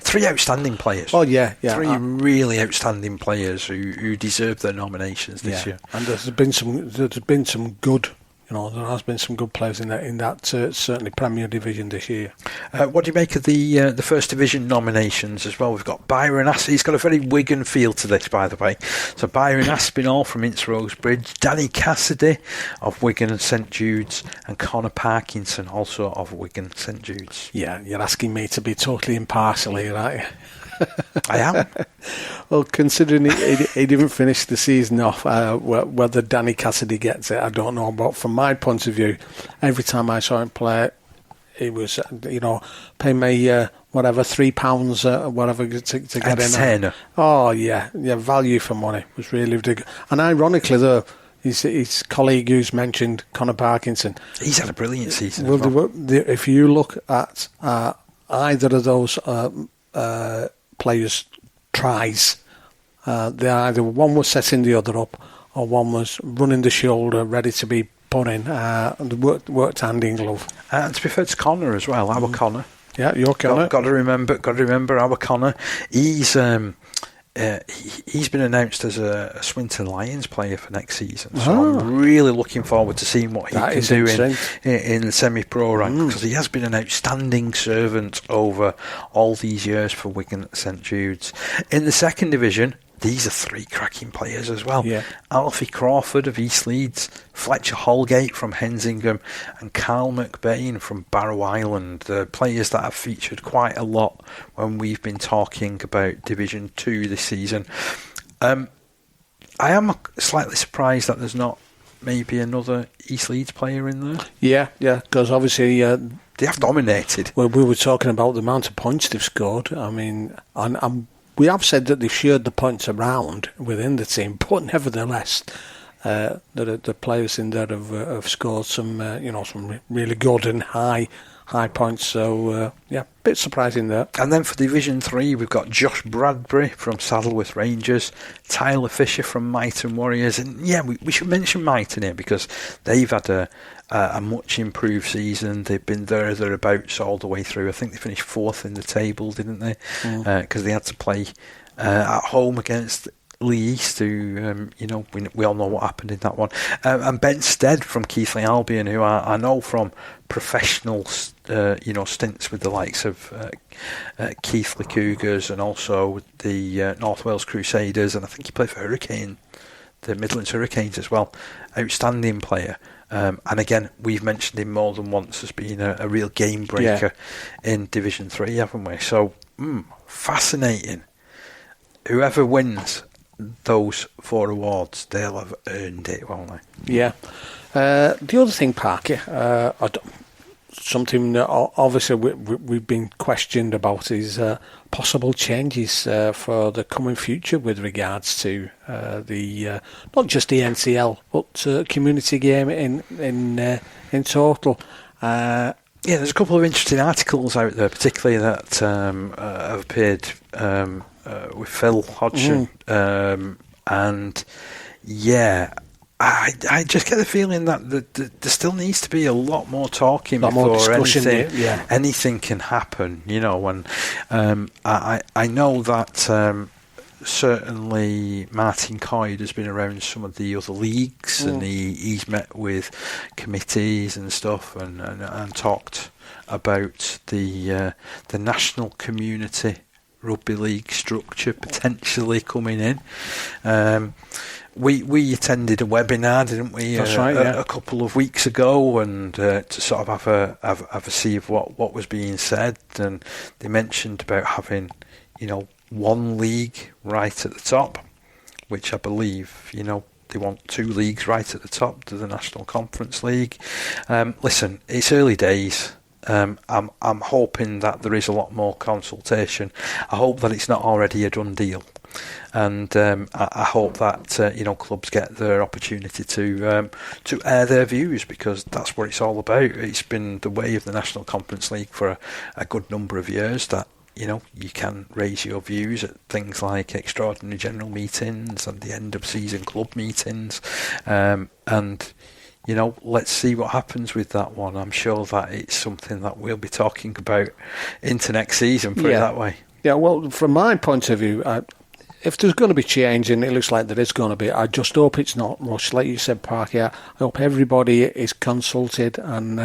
[SPEAKER 2] three outstanding players.
[SPEAKER 3] Oh yeah.
[SPEAKER 2] Three really outstanding players who deserve their nominations this year.
[SPEAKER 3] And there's been some good. There has been some good players in that certainly Premier Division this year.
[SPEAKER 2] What do you make of the First Division nominations as well? We've got Byron Aspinall. He's got a very Wigan feel to this, by the way. So Byron Aspinall from Ince Rose Bridge, Danny Cassidy of Wigan and St Jude's, and Connor Parkinson also of Wigan and St Jude's.
[SPEAKER 3] Yeah, you're asking me to be totally impartial here, aren't you?
[SPEAKER 2] I am.
[SPEAKER 3] Well, considering he didn't finish the season off, whether Danny Cassidy gets it, I don't know. But from my point of view, every time I saw him play, he was, paying me whatever £3, whatever to get in.
[SPEAKER 2] 10.
[SPEAKER 3] Oh yeah, value for money was really good. And ironically, though, his colleague who's mentioned, Connor Parkinson,
[SPEAKER 2] he's had a brilliant season.
[SPEAKER 3] Well, if you look at either of those players' tries, they either one was setting the other up, or one was running the shoulder, ready to be put in, and worked hand in glove.
[SPEAKER 2] And to be fair to Connor as well, our Connor.
[SPEAKER 3] Yeah, your Connor.
[SPEAKER 2] Got to remember our Connor. He's been announced as a Swinton Lions player for next season, so I'm really looking forward to seeing what he can do in the semi-pro rank, because he has been an outstanding servant over all these years for Wigan at St Jude's. In the second division, these are three cracking players as well.
[SPEAKER 3] Yeah.
[SPEAKER 2] Alfie Crawford of East Leeds, Fletcher Holgate from Hensingham, and Carl McBain from Barrow Island. Players that have featured quite a lot when we've been talking about Division 2 this season. I am slightly surprised that there's not maybe another East Leeds player in there.
[SPEAKER 3] Yeah, because obviously
[SPEAKER 2] they have dominated.
[SPEAKER 3] Well, we were talking about the amount of points they've scored. I mean, we have said that they've shared the points around within the team, but nevertheless, the players in there have scored some, some really good and high points. So a bit surprising there.
[SPEAKER 2] And then for Division 3, we've got Josh Bradbury from Saddleworth Rangers, Tyler Fisher from Myton Warriors, and we should mention Myton here because they've had a much improved season. They've been thereabouts all the way through. I think they finished 4th in the table, didn't they? Because they had to play at home against Lee East, who we all know what happened in that one. And Ben Stead from Keighley Albion, who I know from professional stints with the likes of Keighley Cougars and also the North Wales Crusaders, and I think he played for the Midlands Hurricanes as well. Outstanding player. And again, we've mentioned him more than once as being a real game breaker in Division 3, haven't we? So, fascinating. Whoever wins those 4 awards, they'll have earned it, won't they?
[SPEAKER 3] Yeah. The other thing, Parky, something that obviously we've been questioned about is possible changes for the coming future with regards to the not just the NCL but community game in total.
[SPEAKER 2] There's a couple of interesting articles out there, particularly that have appeared with Phil Hodgson, and I just get the feeling that there still needs to be a lot more talking before anything can happen. And I know that certainly Martin Coyd has been around some of the other leagues, and he's met with committees and stuff, and talked about the national community rugby league structure potentially coming in. We attended a webinar, didn't we?
[SPEAKER 3] That's right,
[SPEAKER 2] a couple of weeks ago, and to sort of have a see of what was being said, and they mentioned about having one league right at the top, which I believe they want 2 leagues right at the top to the National Conference League. Listen, it's early days. I'm hoping that there is a lot more consultation. I hope that it's not already a done deal, and I hope that clubs get their opportunity to air their views, because that's what it's all about. It's been the way of the National Conference League for a good number of years that you can raise your views at things like extraordinary general meetings and the end of season club meetings, and let's see what happens with that one. I'm sure that it's something that we'll be talking about into next season, put it that way.
[SPEAKER 3] Yeah, well, from my point of view, if there's going to be change, and it looks like there is going to be, I just hope it's not rushed. Like you said, Parky, I hope everybody is consulted, and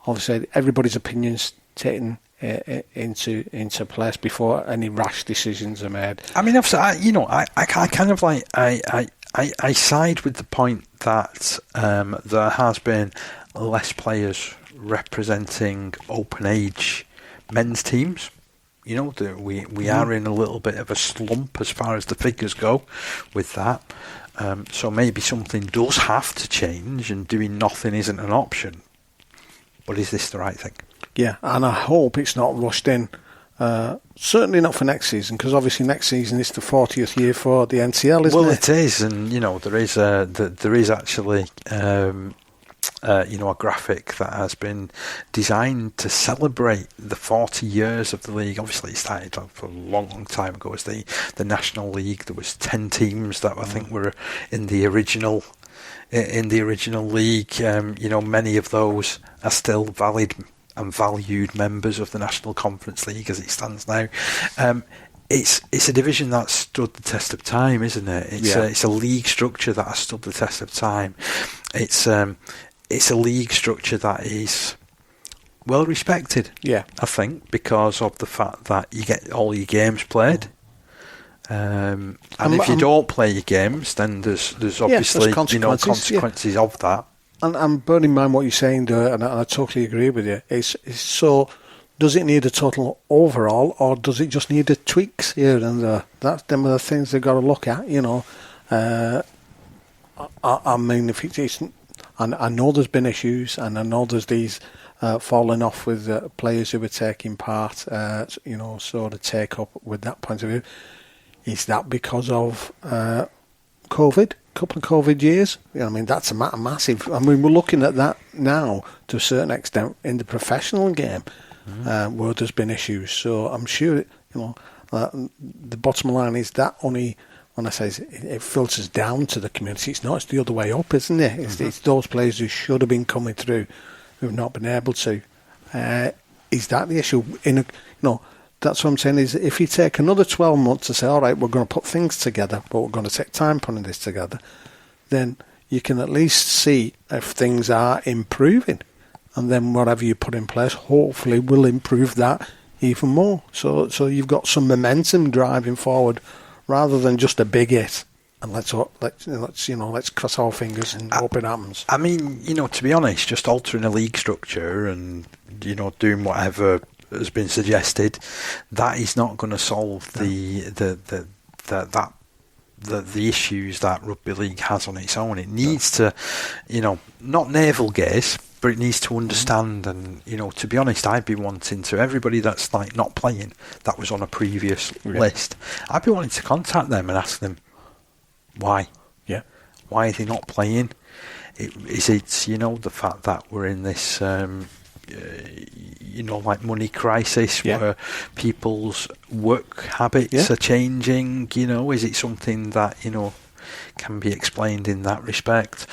[SPEAKER 3] obviously everybody's opinions taken into place before any rash decisions are made.
[SPEAKER 2] I mean, I kind of like I side with the point that there has been less players representing open age men's teams. We are in a little bit of a slump as far as the figures go with that. So maybe something does have to change, and doing nothing isn't an option. But is this the right thing?
[SPEAKER 3] Yeah, and I hope it's not rushed in. Certainly not for next season, because obviously next season is the 40th year for the NCL, isn't it?
[SPEAKER 2] Well, it is, and there is actually a graphic that has been designed to celebrate the 40 years of the league. Obviously, it started for a long time ago as the National League. There was 10 teams that I think were in the original league. Many of those are still valid and valued members of the National Conference League as it stands now. It's a division that stood the test of time, isn't it? It's a league structure that has stood the test of time. It's a league structure that is well respected. Yeah, I think, because of the fact that you get all your games played. And if you don't play your games, then there's obviously consequences of that.
[SPEAKER 3] And bearing in mind what you're saying there, and I totally agree with you, it's so, does it need a total overhaul, or does it just need the tweaks here and there? That's them are the things they've got to look at, I mean, if it's, and I know there's been issues, and I know there's these falling off with players who were taking part, sort of take up with that point of view. Is that because of COVID? Couple of COVID years? I mean, that's a massive. I mean, we're looking at that now to a certain extent in the professional game, where there's been issues. So I'm sure, the bottom line is that only, when I say it filters down to the community, it's not. It's the other way up, isn't it? It's those players who should have been coming through who've not been able to. Is that the issue? That's what I'm saying, is if you take another 12 months to say, all right, we're going to put things together, but we're going to take time putting this together, then you can at least see if things are improving. And then whatever you put in place hopefully will improve that even more. So you've got some momentum driving forward rather than just a big hit. And let's cross our fingers and hope it happens.
[SPEAKER 2] I mean, to be honest, just altering a league structure and, doing whatever has been suggested, that is not going to solve the issues that rugby league has on its own. It needs to, not navel gaze, but it needs to understand. And to be honest, I'd be wanting to, everybody that's like not playing, that was on a previous list, I'd be wanting to contact them and ask them why. Yeah, why are they not playing? Is it the fact that we're in this like money crisis where people's work habits are changing? Is it something that can be explained in that respect?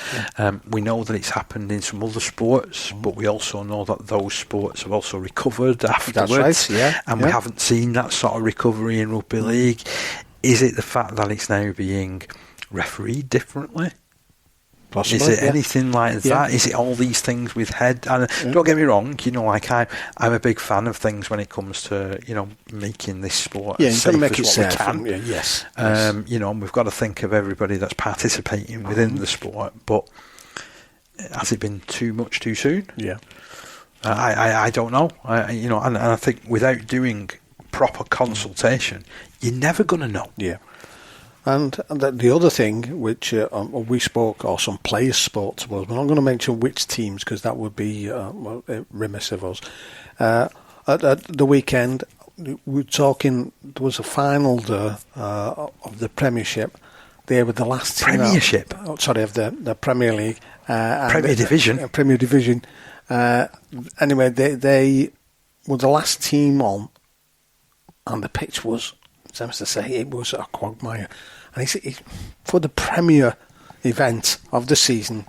[SPEAKER 2] We know that it's happened in some other sports, but we also know that those sports have also recovered afterwards. That's right, and we haven't seen that sort of recovery in rugby league. Is it the fact that it's now being refereed differently? Possibly, is it anything like that? Is it all these things with head? And don't get me wrong, I'm a big fan of things when it comes to making this sport as safe as what we can.
[SPEAKER 3] Yes.
[SPEAKER 2] And we've got to think of everybody that's participating within the sport. But has it been too much too soon?
[SPEAKER 3] Yeah.
[SPEAKER 2] I don't know. And I think without doing proper consultation, you're never going to know.
[SPEAKER 3] Yeah. And the other thing which we spoke, or some players spoke to us, we're not going to mention which teams because that would be remiss of us. At the weekend, we were talking, there was a final there, of the Premiership. They were the last team
[SPEAKER 2] Premiership?
[SPEAKER 3] of the Premier League.
[SPEAKER 2] Premier Division?
[SPEAKER 3] Premier Division. Anyway, they were the last team on, and the pitch was, as I was to say, it was a quagmire. And for the premier event of the season,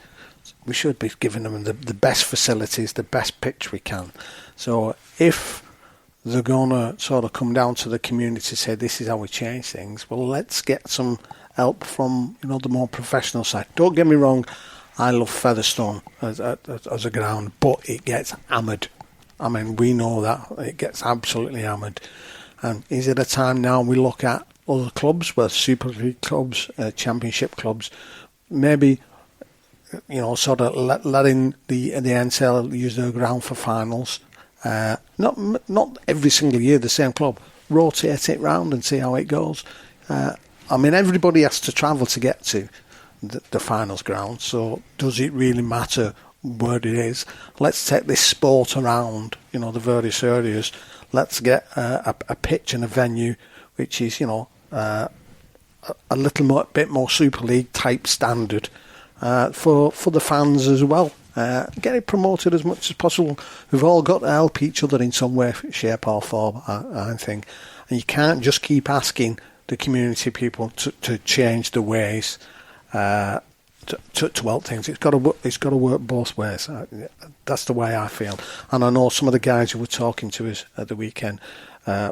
[SPEAKER 3] we should be giving them the best facilities, the best pitch we can. So if they're going to sort of come down to the community, say this is how we change things, well, let's get some help from the more professional side. Don't get me wrong, I love Featherstone as a ground, but it gets hammered. I mean, we know that it gets absolutely hammered. And is it a time now we look at other clubs, where Super League clubs, Championship clubs, maybe sort of letting the NSL use their ground for finals? Not every single year the same club. Rotate it round and see how it goes. I mean, everybody has to travel to get to the finals ground. So does it really matter where it is? Let's take this sport around, the various areas. Let's get a pitch and a venue which is, a little bit more Super League type standard for the fans as well. Get it promoted as much as possible. We've all got to help each other in some way, shape or form, I think. And you can't just keep asking the community people to change the ways to help things. It's got to work both ways. That's the way I feel. And I know some of the guys who were talking to us at the weekend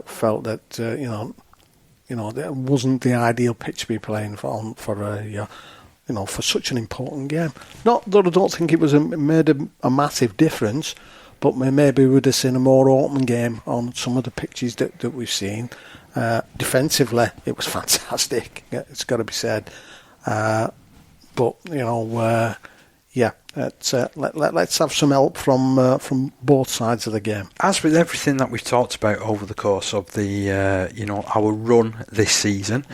[SPEAKER 3] felt that that wasn't the ideal pitch to be playing for for such an important game. Not that I don't think it made a massive difference, but maybe we would have seen a more open game on some of the pitches that we've seen. Defensively, it was fantastic. It's got to be said. But let's have some help from both sides of the game.
[SPEAKER 2] As with everything that we've talked about over the course of the our run this season,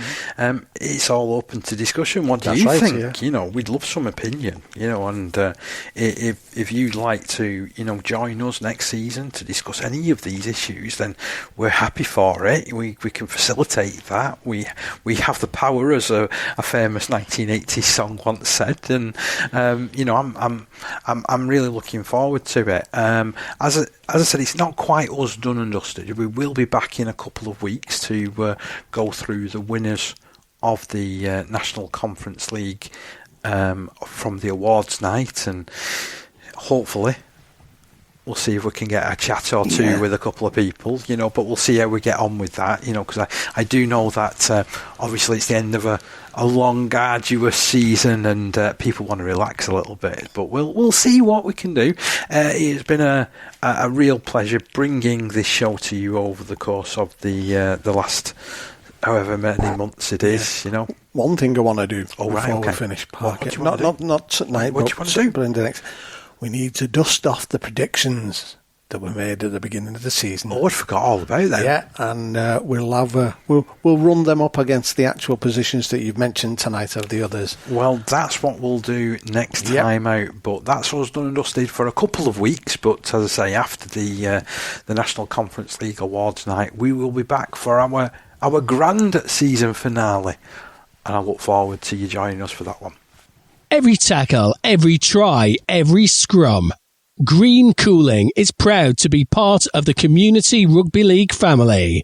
[SPEAKER 2] it's all open to discussion. What do you think? Yeah. We'd love some opinion. And if you'd like to join us next season to discuss any of these issues, then we're happy for it. We can facilitate that. We have the power, as a famous 1980s song once said, and I'm really looking forward to it. As I said, it's not quite us done and dusted. We will be back in a couple of weeks to go through the winners of the National Conference League from the awards night, and hopefully we'll see if we can get a chat or two with a couple of people, but we'll see how we get on with that, because I do know that obviously it's the end of a long, arduous season and people want to relax a little bit, but we'll see what we can do. It's been a real pleasure bringing this show to you over the course of the last however many months it is,
[SPEAKER 3] One thing I want to do before we finish, Parker, not tonight,
[SPEAKER 2] what do you want to do?
[SPEAKER 3] But in the next, we need to dust off the predictions that were made at the beginning of the season.
[SPEAKER 2] Oh, I forgot all about them.
[SPEAKER 3] Yeah, and we'll run them up against the actual positions that you've mentioned tonight of the others.
[SPEAKER 2] Well, that's what we'll do next time out. But that's us done and dusted for a couple of weeks. But as I say, after the National Conference League Awards night, we will be back for our grand season finale, and I look forward to you joining us for that one.
[SPEAKER 1] Every tackle, every try, every scrum. Green Cooling is proud to be part of the Community Rugby League family.